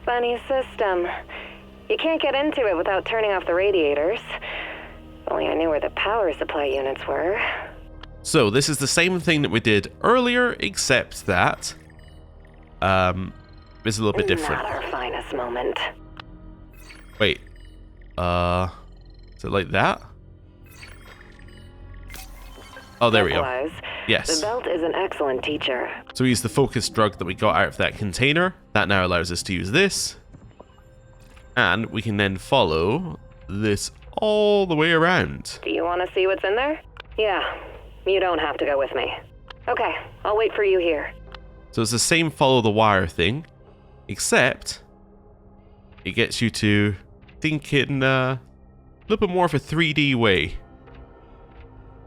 Funny system. You can't get into it without turning off the radiators. If only I knew where the power supply units were. So, this is the same thing that we did earlier, except that it's a little bit different. Not our finest moment. Wait. Is it like that? Oh, there we go. Yes. The belt is an excellent teacher. So we use the focus drug that we got out of that container. That now allows us to use this. And we can then follow this all the way around. Do you want to see what's in there? Yeah, you don't have to go with me. Okay, I'll wait for you here. So it's the same follow the wire thing, except it gets you to think in a little bit more of a 3D way.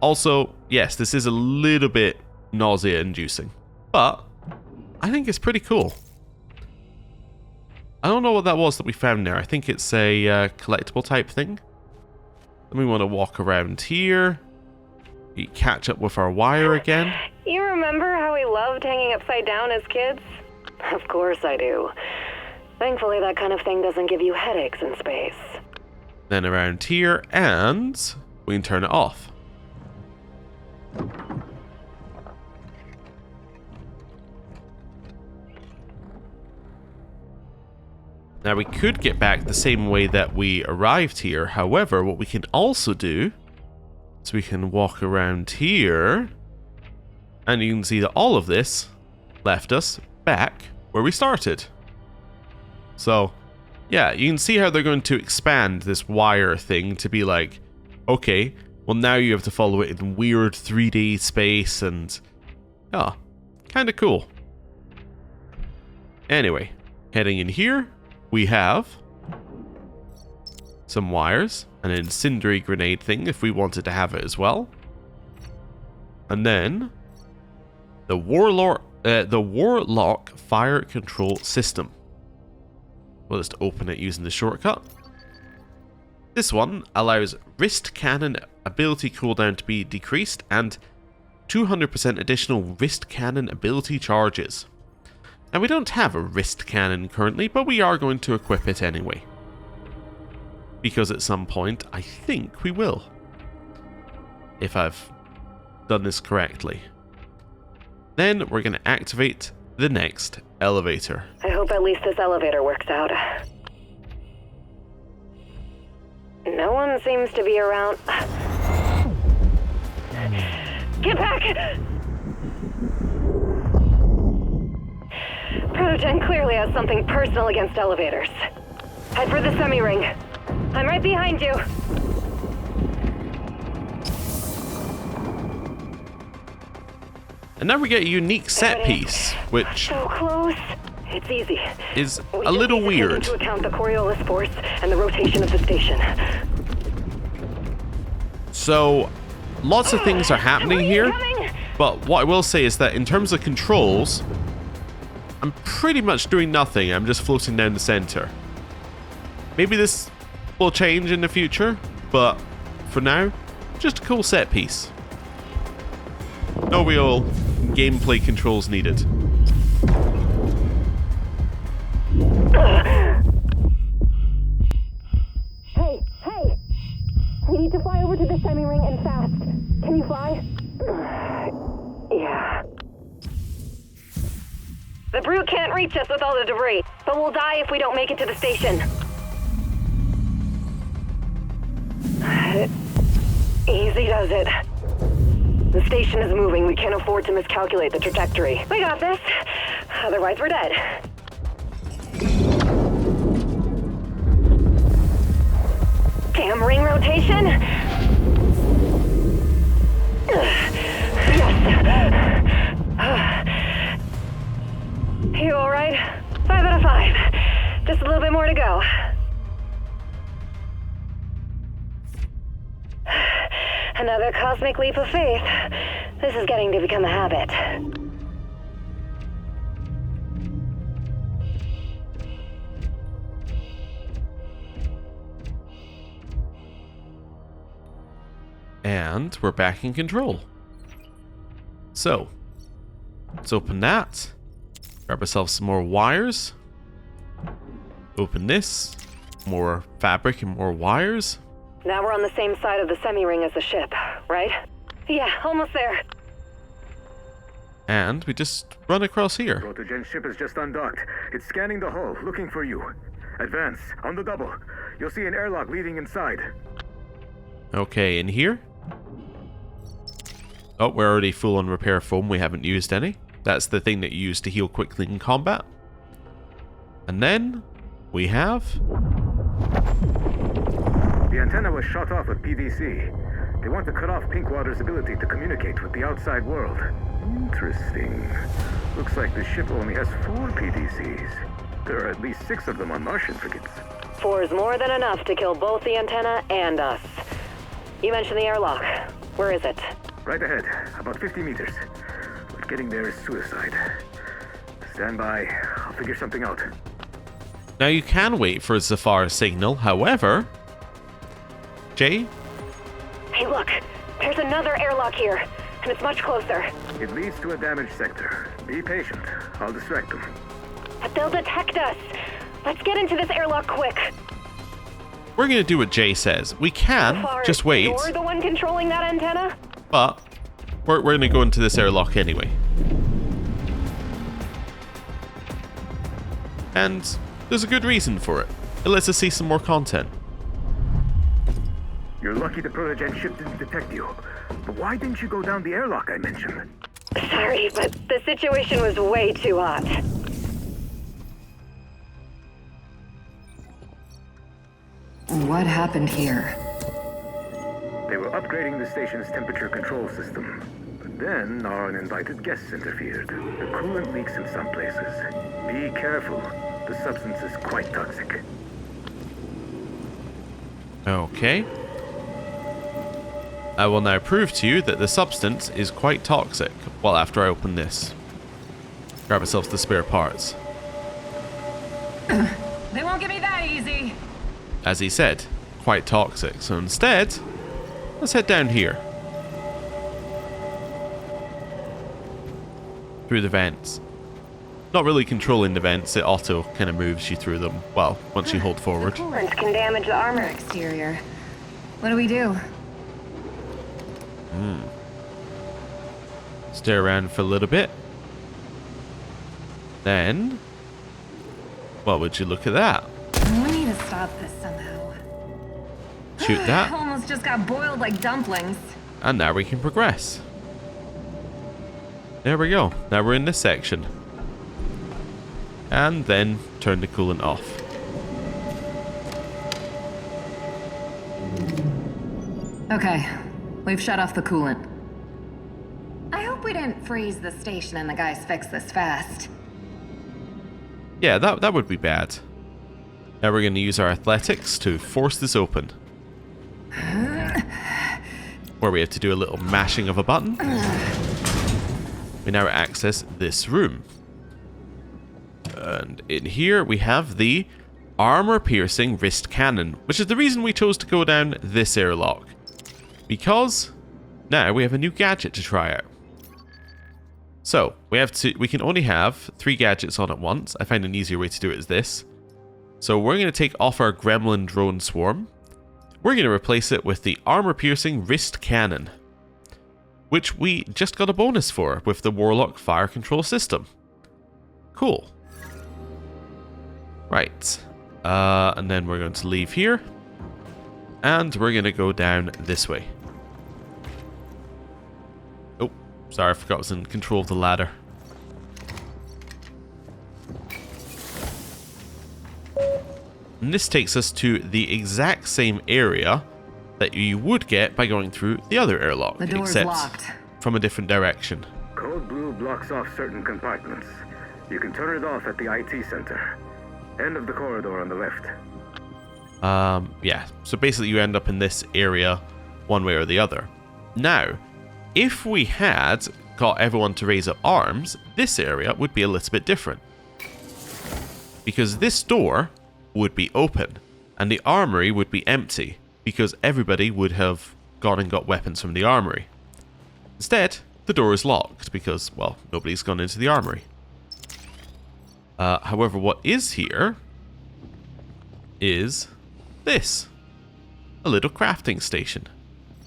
Also, yes, this is a little bit nausea-inducing, but I think it's pretty cool. I don't know what that was that we found there. I think it's a collectible type thing. Then we want to walk around here. We catch up with our wire again. You remember how we loved hanging upside down as kids? Of course I do. Thankfully, that kind of thing doesn't give you headaches in space. Then around here, and we can turn it off. Now we could get back the same way that we arrived here. However, what we can also do is we can walk around here, and you can see that all of this left us back where we started. So, yeah, you can see how they're going to expand this wire thing to be like, okay, well now you have to follow it in weird 3D space, and yeah, kind of cool. Anyway, heading in here, we have some wires, and an incendiary grenade thing if we wanted to have it as well. And then the Warlock fire control system. We'll just open it using the shortcut. This one allows wrist cannon ability cooldown to be decreased and 200% additional wrist cannon ability charges. Now we don't have a wrist cannon currently, but we are going to equip it anyway. Because at some point, I think we will. If I've done this correctly. Then we're going to activate the next elevator. I hope at least this elevator works out. No one seems to be around. Get back! Protogen clearly has something personal against elevators. Head for the semi-ring. I'm right behind you. And now we get a unique set piece, which so close. It's easy. is a little weird. Take into account the Coriolis force and the rotation of the station. So, lots of things are happening here, but what I will say is that in terms of controls, I'm pretty much doing nothing. I'm just floating down the center. Maybe this will change in the future, but for now, just a cool set piece. No real gameplay controls needed. Hey! We need to fly over to the semi-ring and fast. Can you fly? Yeah. The brute can't reach us with all the debris, but we'll die if we don't make it to the station. Easy does it. The station is moving. We can't afford to miscalculate the trajectory. We got this. Otherwise, we're dead. Damn ring rotation. Yes. You all right? 5 out of 5. Just a little bit more to go. Another cosmic leap of faith. This is getting to become a habit. And we're back in control. So, let's open that. Grab ourselves some more wires. Open this. More fabric and more wires. Now we're on the same side of the semi-ring as the ship, right? Yeah, almost there. And we just run across here. Protogen ship is just undocked. It's scanning the hull, looking for you. Advance, on the double. You'll see an airlock leading inside. Okay, in here. Oh, we're already full on repair foam. We haven't used any. That's the thing that you use to heal quickly in combat. And then we have The antenna was shot off with PVC. They want to cut off Pinkwater's ability to communicate with the outside world. Interesting. Looks like the ship only has 4 PVCs. There are at least 6 of them on Martian frigates. 4 is more than enough to kill both the antenna and us. You mentioned the airlock. Where is it? Right ahead, about 50 meters. But getting there is suicide. Stand by. I'll figure something out. Now you can wait for a Zafar signal, however... Jay? Hey, look. There's another airlock here, and it's much closer. It leads to a damaged sector. Be patient. I'll distract them. But they'll detect us. Let's get into this airlock quick. We're going to do what Jay says. We can Zafar, just wait, You're the one controlling that antenna? but we're going to go into this airlock anyway. And there's a good reason for it. It lets us see some more content. You're lucky the Protogen ship didn't detect you. But why didn't you go down the airlock I mentioned? Sorry, but the situation was way too hot. What happened here? They were upgrading the station's temperature control system. But then our uninvited guests interfered. The coolant leaks in some places. Be careful. The substance is quite toxic. Okay. I will now prove to you that the substance is quite toxic. Well, after I open this. Grab ourselves the spare parts. They won't get me that easy. As he said, quite toxic. So instead, let's head down here. Through the vents. Not really controlling the vents, it auto kind of moves you through them. Well, once you hold forward. Coolant can damage the armor exterior. What do we do? Stay around for a little bit. Then, well, would you look at that? We need to stop this somehow. Shoot that. Almost just got boiled like dumplings. And now we can progress. There we go. Now we're in this section. And then turn the coolant off. Okay, we've shut off the coolant. I hope we didn't freeze the station and the guys fix this fast. Yeah, that would be bad. Now we're going to use our athletics to force this open. Where we have to do a little mashing of a button. We now access this room. And in here we have the armor-piercing wrist cannon, which is the reason we chose to go down this airlock. Because now we have a new gadget to try out. So, we can only have 3 gadgets on at once. I find an easier way to do it is this. So we're going to take off our gremlin drone swarm. We're going to replace it with the armor-piercing wrist cannon, which we just got a bonus for with the Warlock fire control system. Cool. Right. And then we're going to leave here. And we're going to go down this way. Oh, sorry, I forgot I was in control of the ladder. And this takes us to the exact same area that you would get by going through the other airlock, The door's except locked. from a different direction. Code blue blocks off certain compartments. You can turn it off at the IT center. End of the corridor on the left. Yeah, so basically you end up in this area one way or the other. Now, if we had got everyone to raise up arms, this area would be a little bit different. Because this door would be open, and the armory would be empty, because everybody would have gone and got weapons from the armory. Instead, the door is locked, because, well, nobody's gone into the armory. However, what is here is this. A little crafting station.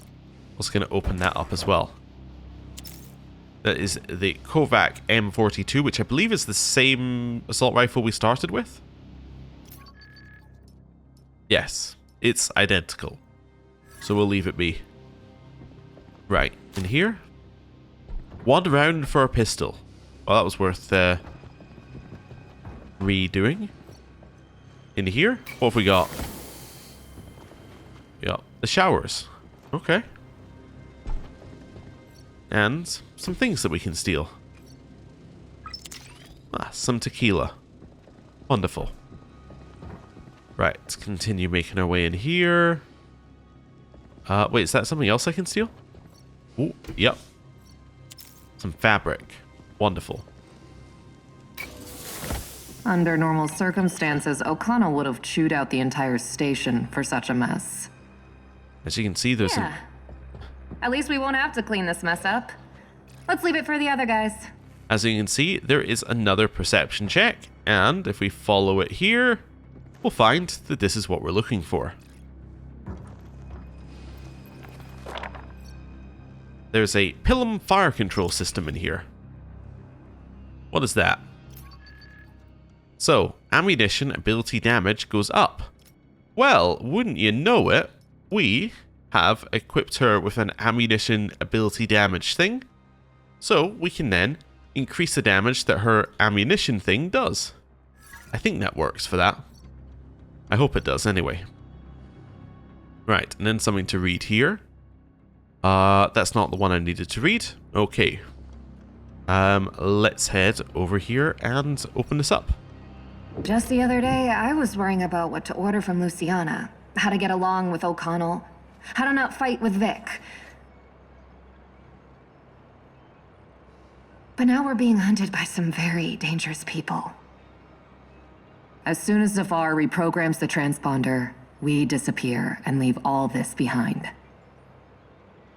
I was going to open that up as well. That is the Kovac M42, which I believe is the same assault rifle we started with. Yes, it's identical. So we'll leave it be. Right, in here. 1 round for a pistol. Well, that was worth redoing. In here, what have we got? The showers. Okay. And some things that we can steal. Ah, some tequila. Wonderful. Right, let's continue making our way in here. Wait, is that something else I can steal? Ooh, yep. Some fabric. Wonderful. Under normal circumstances, O'Connell would have chewed out the entire station for such a mess. As you can see, there's some... At least we won't have to clean this mess up. Let's leave it for the other guys. As you can see, there is another perception check, and if we follow it here, we'll find that this is what we're looking for. There's a Pilum fire control system in here. What is that? So, ammunition ability damage goes up. Well, wouldn't you know it, we have equipped her with an ammunition ability damage thing. So, we can then increase the damage that her ammunition thing does. I think that works for that. I hope it does anyway. Right, and then something to read here. That's not the one I needed to read. Okay. Let's head over here and open this up. Just the other day, I was worrying about what to order from Luciana. How to get along with O'Connell. How to not fight with Vic. But now we're being hunted by some very dangerous people. As soon as Zafar reprograms the transponder, we disappear and leave all this behind.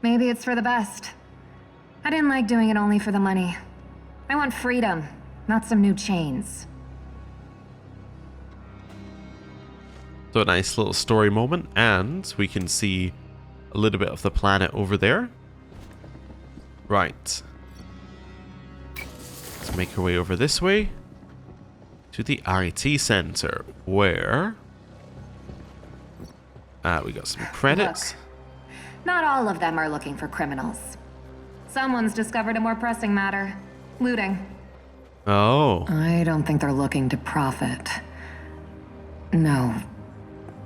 Maybe it's for the best. I didn't like doing it only for the money. I want freedom, not some new chains. So a nice little story moment, and we can see a little bit of the planet over there. Right. Let's make our way over this way to the IT center, where we got some credits. Look, not all of them are looking for criminals. Someone's discovered a more pressing matter. Looting. Oh. I don't think they're looking to profit. No.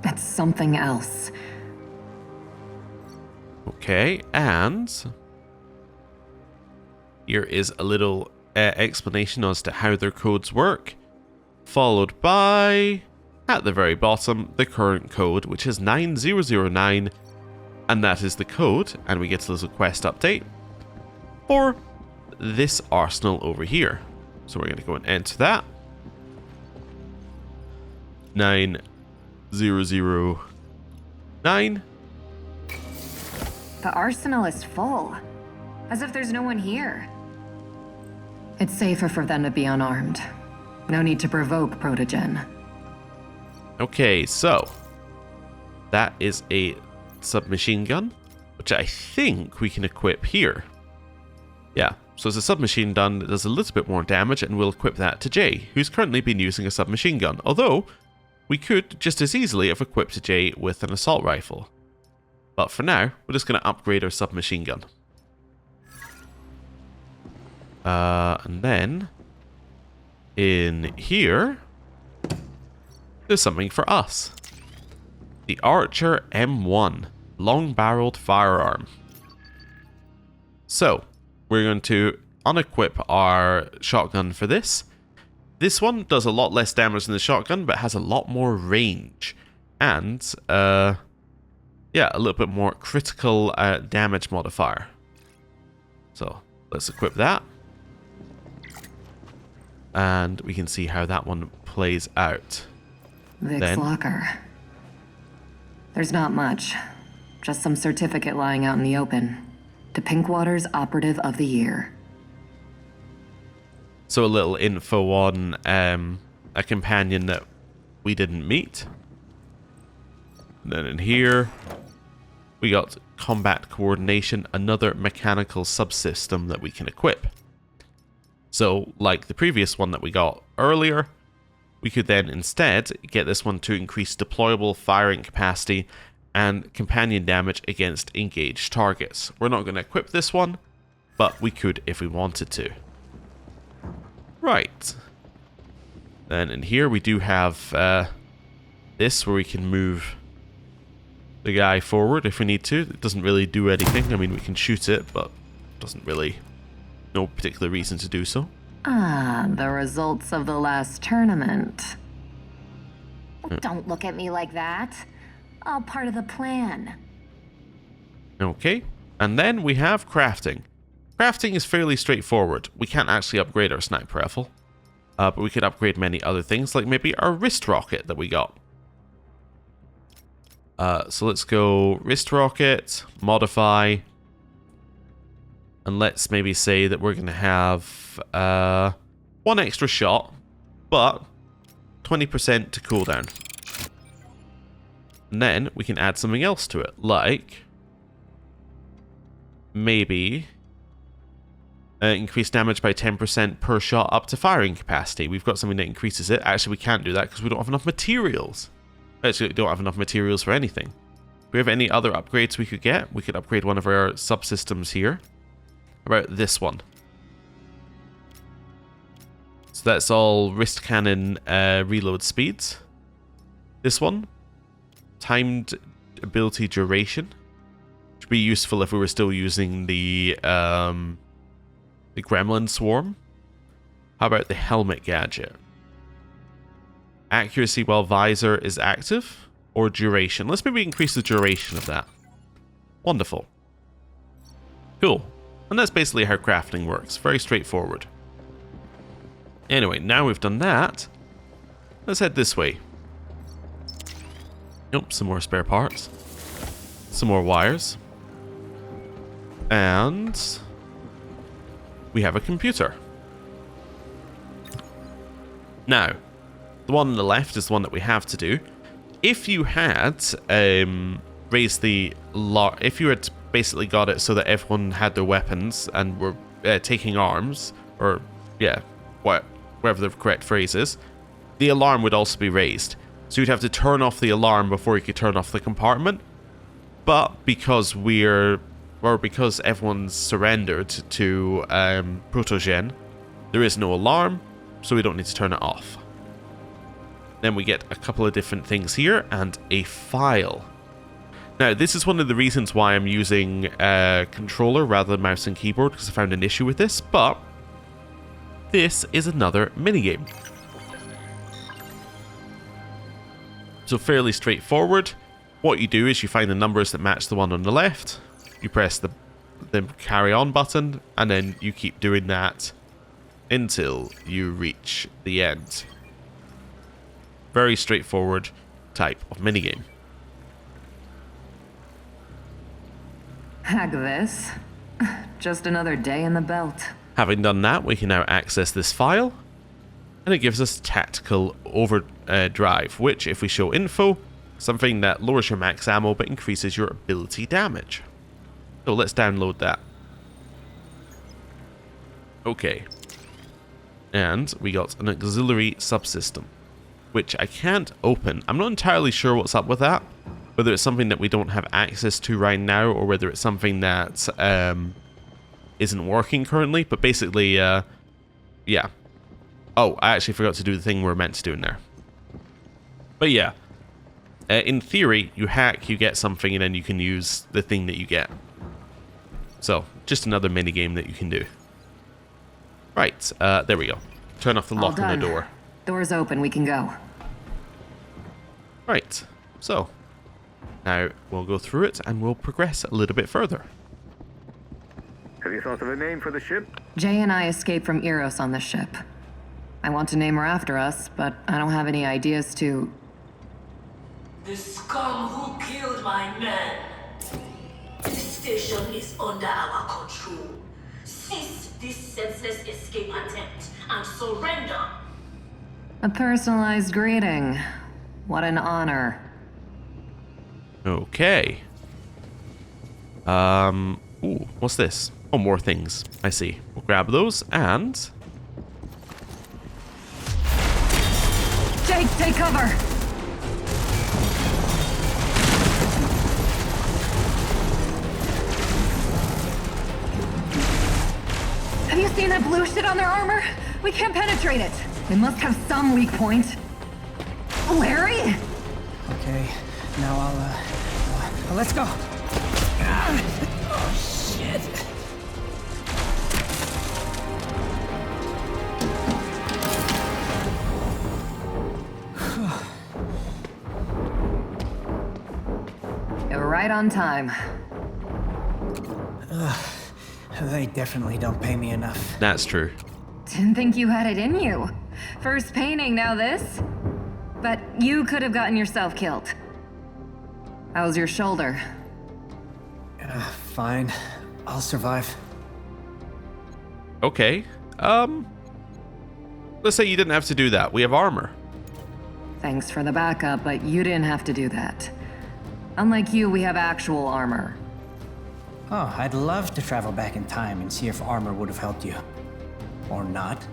It's something else. Okay, and here is a little explanation as to how their codes work, followed by, at the very bottom, the current code, which is 9009, and that is the code, and we get a little quest update for this arsenal over here. So we're going to go and enter that. 9009. The arsenal is full. As if there's no one here. It's safer for them to be unarmed. No need to provoke Protogen. Okay, so that is a submachine gun, which I think we can equip here. Yeah, so it's a submachine gun that does a little bit more damage, and we'll equip that to Jay, who's currently been using a submachine gun. Although, we could just as easily have equipped Jay with an assault rifle. But for now, we're just going to upgrade our submachine gun. And then, in here, there's something for us. The Archer M1, long-barreled firearm. So, we're going to unequip our shotgun for this. This one does a lot less damage than the shotgun, but has a lot more range. And, yeah, a little bit more critical damage modifier. So, let's equip that. And we can see how that one plays out. Vic's locker. There's not much. Just some certificate lying out in the open. To Pinkwater's Operative of the Year. So a little info on a companion that we didn't meet. And then in here, we got combat coordination, another mechanical subsystem that we can equip. So, like the previous one that we got earlier, we could then instead get this one to increase deployable firing capacity and companion damage against engaged targets. We're not going to equip this one, but we could if we wanted to. Right. Then in here we do have this where we can move the guy forward if we need to. It doesn't really do anything. I mean, we can shoot it, but doesn't really... no particular reason to do so. Ah, the results of the last tournament. Don't look at me like that. All part of the plan. Okay, and then we have crafting. Crafting is fairly straightforward. We can't actually upgrade our sniper rifle, but we could upgrade many other things, like maybe our wrist rocket that we got. So let's go wrist rocket, modify, and let's maybe say that we're going to have 1 extra shot, but 20% to cooldown. And then we can add something else to it, like maybe increase damage by 10% per shot up to firing capacity. We've got something that increases it. Actually, we can't do that because we don't have enough materials. Actually, we don't have enough materials for anything. Do we have any other upgrades we could get? We could upgrade one of our subsystems here. How about this one? So that's all wrist cannon reload speeds. This one, timed ability duration, which would be useful if we were still using the gremlin swarm. How about the helmet gadget? Accuracy while visor is active, or duration? Let's maybe increase the duration of that. Wonderful. Cool. And that's basically how crafting works. Very straightforward. Anyway, now we've done that, let's head this way. Nope, some more spare parts. Some more wires. And we have a computer. Now, the one on the left is the one that we have to do. If you had raised the if you had basically got it so that everyone had their weapons and were taking arms, or yeah, whatever the correct phrase is, the alarm would also be raised. So you'd have to turn off the alarm before you could turn off the compartment. But because because everyone's surrendered to Protogen, there is no alarm, so we don't need to turn it off. Then we get a couple of different things here and a file. Now, this is one of the reasons why I'm using a controller rather than mouse and keyboard, because I found an issue with this, but this is another minigame. So fairly straightforward. What you do is you find the numbers that match the one on the left, you press the carry on button, and then you keep doing that until you reach the end. Very straightforward type of minigame. Heck this. Just another day in the belt. Having done that, we can now access this file, and it gives us tactical overdrive, which, if we show info, something that lowers your max ammo but increases your ability damage. So let's download that. Okay. And we got an auxiliary subsystem, which I can't open. I'm not entirely sure what's up with that. Whether it's something that we don't have access to right now, or whether it's something that isn't working currently. But basically, yeah. Oh, I actually forgot to do the thing we're meant to do in there. But yeah. In theory, you hack, you get something, and then you can use the thing that you get. So, just another minigame that you can do. Right, there we go. Turn off the lock on the door. Door's open, we can go. Right, so now we'll go through it and we'll progress a little bit further. Have you thought of a name for the ship? Jay and I escaped from Eros on the ship. I want to name her after us, but I don't have any ideas to... The scum who killed my men. This station is under our control. Cease this senseless escape attempt and surrender. A personalized greeting. What an honor. Okay. Ooh, what's this? Oh, more things. I see. We'll grab those and... Jake, take cover! Have you seen that blue shit on their armor? We can't penetrate it. They must have some weak point. Larry? Okay, now Let's go. Oh, shit. You're right on time. They definitely don't pay me enough. That's true. Didn't think you had it in you. First painting, now this? But you could have gotten yourself killed. How's your shoulder? Fine. I'll survive. Okay. Let's say you didn't have to do that. We have armor. Thanks for the backup, but you didn't have to do that. Unlike you, we have actual armor. Oh, I'd love to travel back in time and see if armor would have helped you. Or not.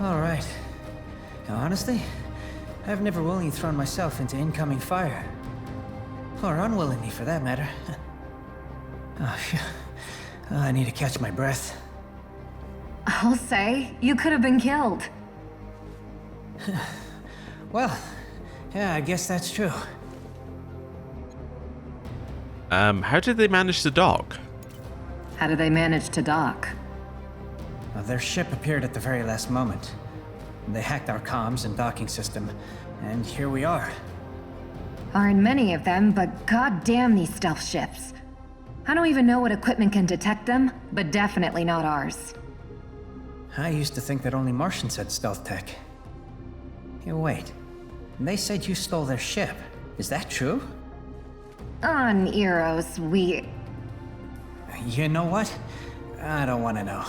All right. Now, honestly, I've never willingly thrown myself into incoming fire. Or unwillingly, for that matter. Oh, I need to catch my breath. I'll say, you could have been killed. Well, yeah, I guess that's true. How did they manage to dock? How did they manage to dock? Their ship appeared at the very last moment. They hacked our comms and docking system, and here we are. Aren't many of them, but goddamn these stealth ships. I don't even know what equipment can detect them, but definitely not ours. I used to think that only Martians had stealth tech. Hey, wait. They said you stole their ship. Is that true? On Eros, we... You know what? I don't want to know.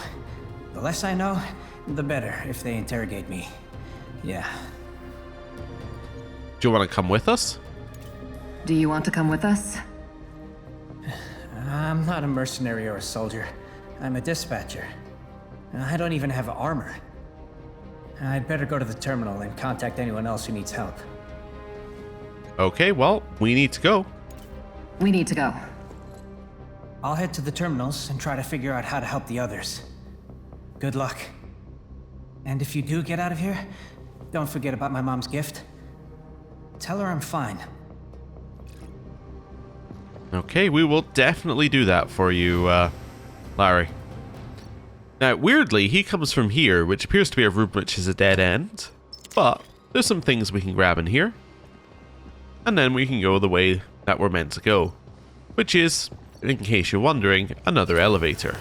The less I know, the better if they interrogate me. Yeah. Do you want to come with us? Do you want to come with us? I'm not a mercenary or a soldier. I'm a dispatcher. I don't even have armor. I'd better go to the terminal and contact anyone else who needs help. Okay, well, we need to go. We need to go. I'll head to the terminals and try to figure out how to help the others. Good luck. And if you do get out of here, don't forget about my mom's gift. Tell her I'm fine. Okay, we will definitely do that for you, Larry. Now, weirdly, he comes from here, which appears to be a room which is a dead end. But there's some things we can grab in here. And then we can go the way that we're meant to go. Which is, in case you're wondering, another elevator.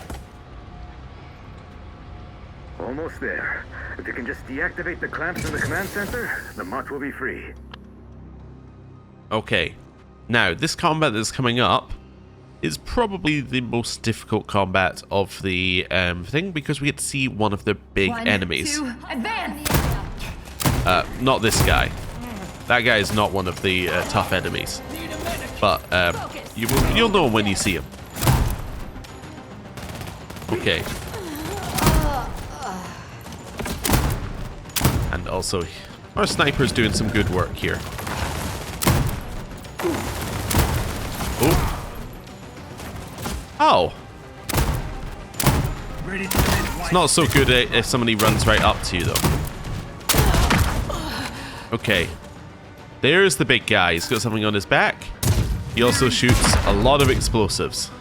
Almost there. If you can just deactivate the clamps in the command center, the mutt will be free. Okay. Now, this combat that's coming up is probably the most difficult combat of the thing, because we get to see one of the big enemies. 1, 2, advance! Not this guy. That guy is not one of the tough enemies. But you'll know when you see him. Okay. And also, our sniper's doing some good work here. Oh. It's not so good if somebody runs right up to you, though. Okay. There's the big guy. He's got something on his back. He also shoots a lot of explosives.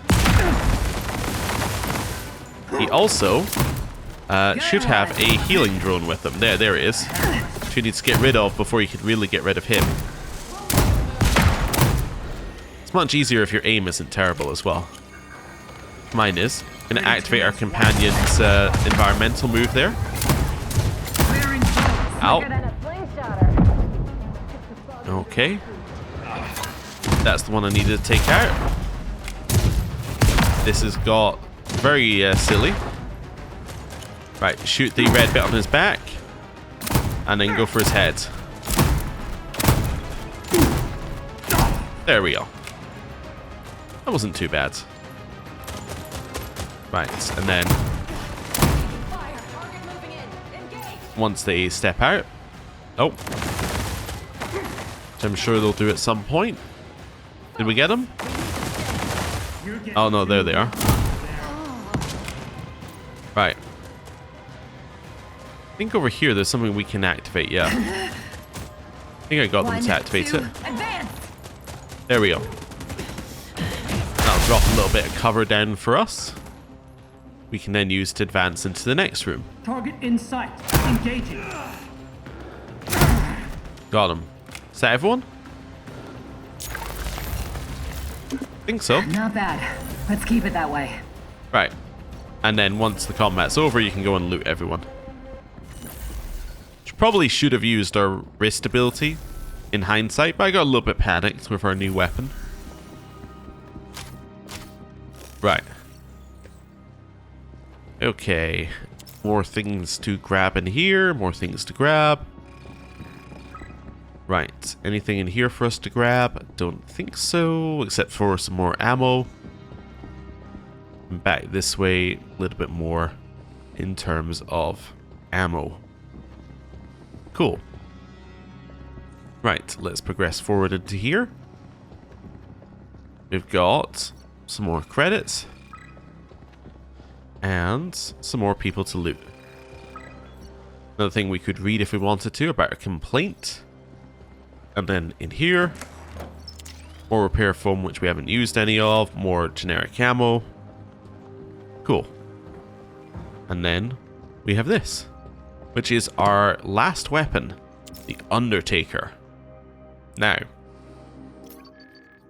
He also should have a healing drone with him. There it is. Which you need to get rid of before you can really get rid of him. It's much easier if your aim isn't terrible as well. Mine is. Gonna activate our companion's environmental move there. Ow. Okay. That's the one I needed to take out. This has got very silly. Right, shoot the red bit on his back. And then go for his head. There we go. That wasn't too bad. Right, and then once they step out. Oh. Which I'm sure they'll do at some point. Did we get them? Oh no, there they are. Right. I think over here there's something we can activate, yeah. I think I got them to activate it. There we go. drop a little bit of cover down for us. We can then use to advance into the next room. Target in sight. Engaging. Got him. Is that everyone? Think so. Not bad. Let's keep it that way. Right. And then once the combat's over, you can go and loot everyone. Probably should have used our wrist ability in hindsight, but I got a little bit panicked with our new weapon. Right. Okay. More things to grab in here. More things to grab. Right. Anything in here for us to grab? Don't think so, except for some more ammo. Back this way, a little bit more in terms of ammo. Cool. Right, let's progress forward into here. We've got some more credits. And some more people to loot. Another thing we could read if we wanted to about a complaint. And then in here, more repair foam, which we haven't used any of. More generic ammo. Cool. And then we have this, which is our last weapon, the Undertaker. Now,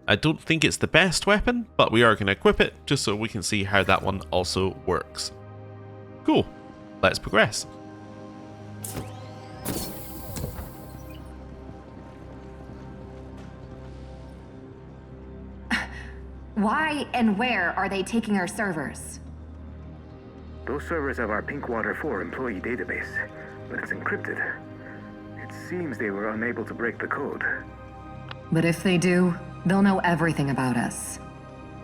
I don't think it's the best weapon, but we are going to equip it just so we can see how that one also works. Cool. Let's progress. Why and where are they taking our servers? Those servers have our Pinkwater 4 employee database, but it's encrypted. It seems they were unable to break the code. But if they do, they'll know everything about us.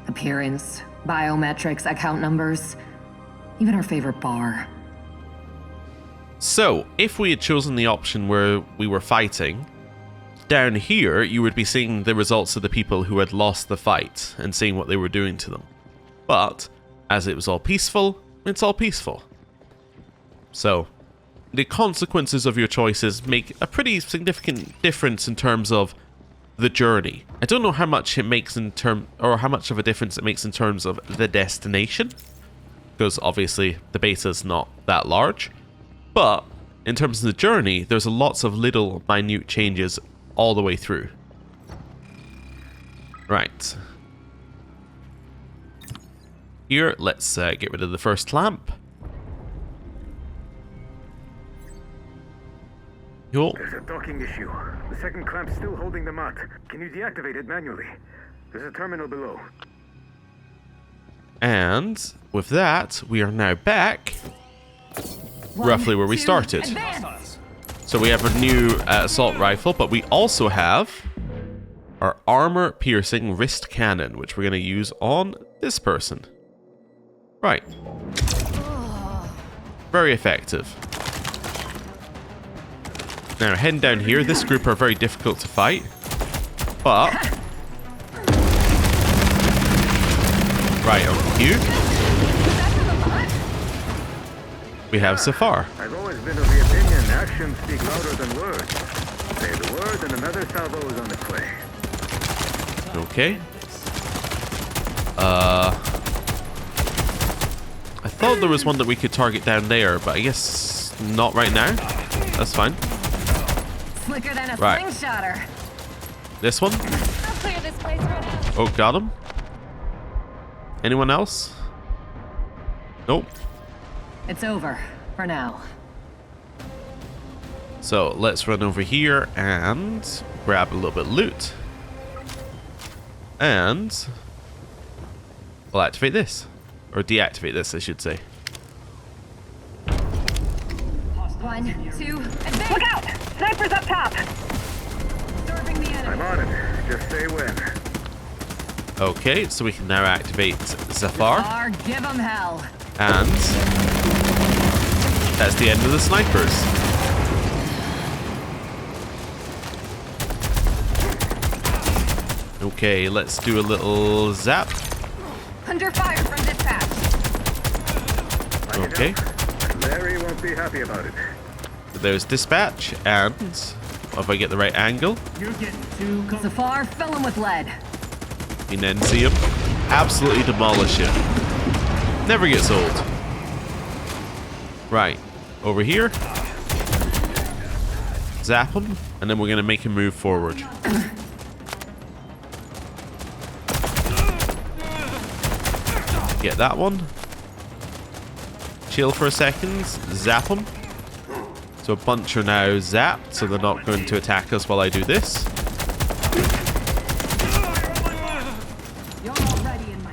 Appearance, biometrics, account numbers, even our favorite bar. So, if we had chosen the option where we were fighting, down here you would be seeing the results of the people who had lost the fight and seeing what they were doing to them. But, as it was all peaceful, it's all peaceful. So, the consequences of your choices make a pretty significant difference in terms of the journey. I don't know how much it makes in or how much of a difference it makes in terms of the destination, because obviously the beta's not that large. But in terms of the journey, there's lots of little minute changes all the way through. Right. Here, let's get rid of the first lamp. Cool. There's a docking issue. The second clamp's still holding the mat. Can you deactivate it manually? There's a terminal below. And with that, we are now back roughly where we started. Advance! So we have a new assault rifle, but we also have our armor-piercing wrist cannon, which we're going to use on this person. Right. Very effective. Now, heading down here, this group are very difficult to fight, but... Right, on cue. We have Zafar. I've always been of the opinion actions speak louder than words. Say the word and another salvo is on its way. Okay. I thought there was one that we could target down there, but I guess not right now. That's fine. Slicker than a Right. slingshotter. This one. I'll clear this place right now. Oh, got him. Anyone else? Nope. It's over for now. So let's run over here and grab a little bit of loot. And we'll activate this. Or deactivate this, I should say. 1, 2, advance! Look out! Snipers up top! Serving the enemy. I'm on it. Just say when. Okay, so we can now activate Zafar. Zafar, give 'em hell. And that's the end of the snipers. Okay, let's do a little zap. Under fire from dispatch. Okay. Larry won't be happy about it. There's dispatch, and if I get the right angle, You're getting too Zafar, fill him with lead. you can then see him. absolutely demolish it. Never gets old. Right, over here. Zap him, and then we're going to make him move forward. Get that one. Chill for a second. Zap them. So a bunch are now zapped, so they're not going to attack us while I do this.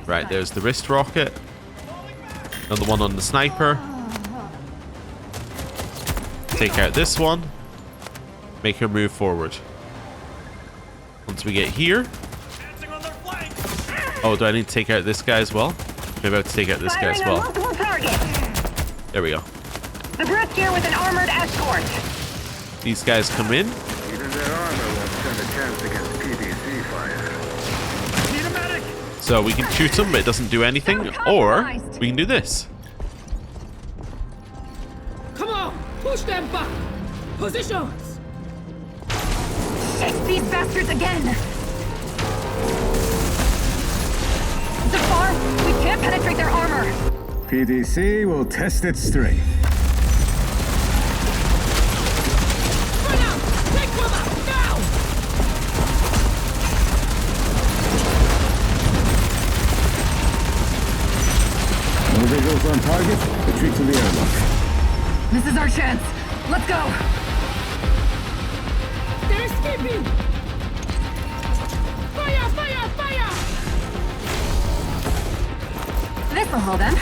Right, there's the wrist rocket. Another one on the sniper. Take out this one. Make her move forward. Once we get here. Oh, do I need to take out this guy as well? Maybe I have to take out this guy as well. There we go. The Brutes here with an armored escort. These guys come in. Even their armor won't stand a chance against PDC fire. Need a medic! So we can shoot them, but it doesn't do anything. Or we can do this. Come on! Push them back! Positions! Shit, these bastards again! So far, we can't penetrate their armor. PDC will test its strength. Run out! Take cover! Now! No visuals on target. Retreat to the airlock. This is our chance. Let's go! They're escaping! Fire! Fire! Fire! This'll hold them.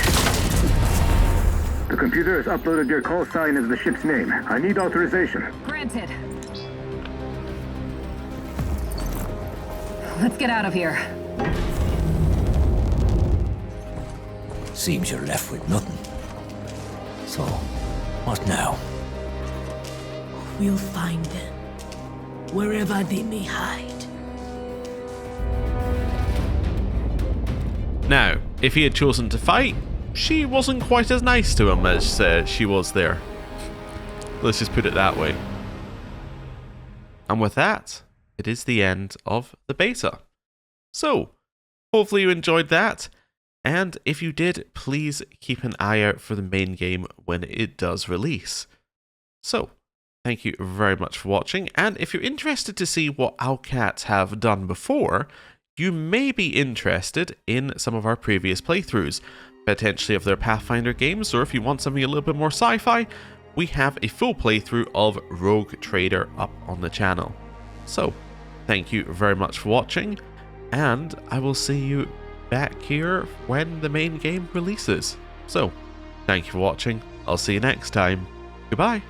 The computer has uploaded your call sign as the ship's name. I need authorization. Granted. Let's get out of here. Seems you're left with nothing. So, what now? We'll find them, wherever they may hide. Now, if he had chosen to fight, she wasn't quite as nice to him as she was there. Let's just put it that way. And with that, it is the end of the beta. So, hopefully you enjoyed that. And if you did, please keep an eye out for the main game when it does release. So, thank you very much for watching. And if you're interested to see what Owlcat have done before, you may be interested in some of our previous playthroughs, potentially of their Pathfinder games, or if you want something a little bit more sci-fi, we have a full playthrough of Rogue Trader up on the channel. So, thank you very much for watching, and I will see you back here when the main game releases. So, thank you for watching, I'll see you next time, goodbye.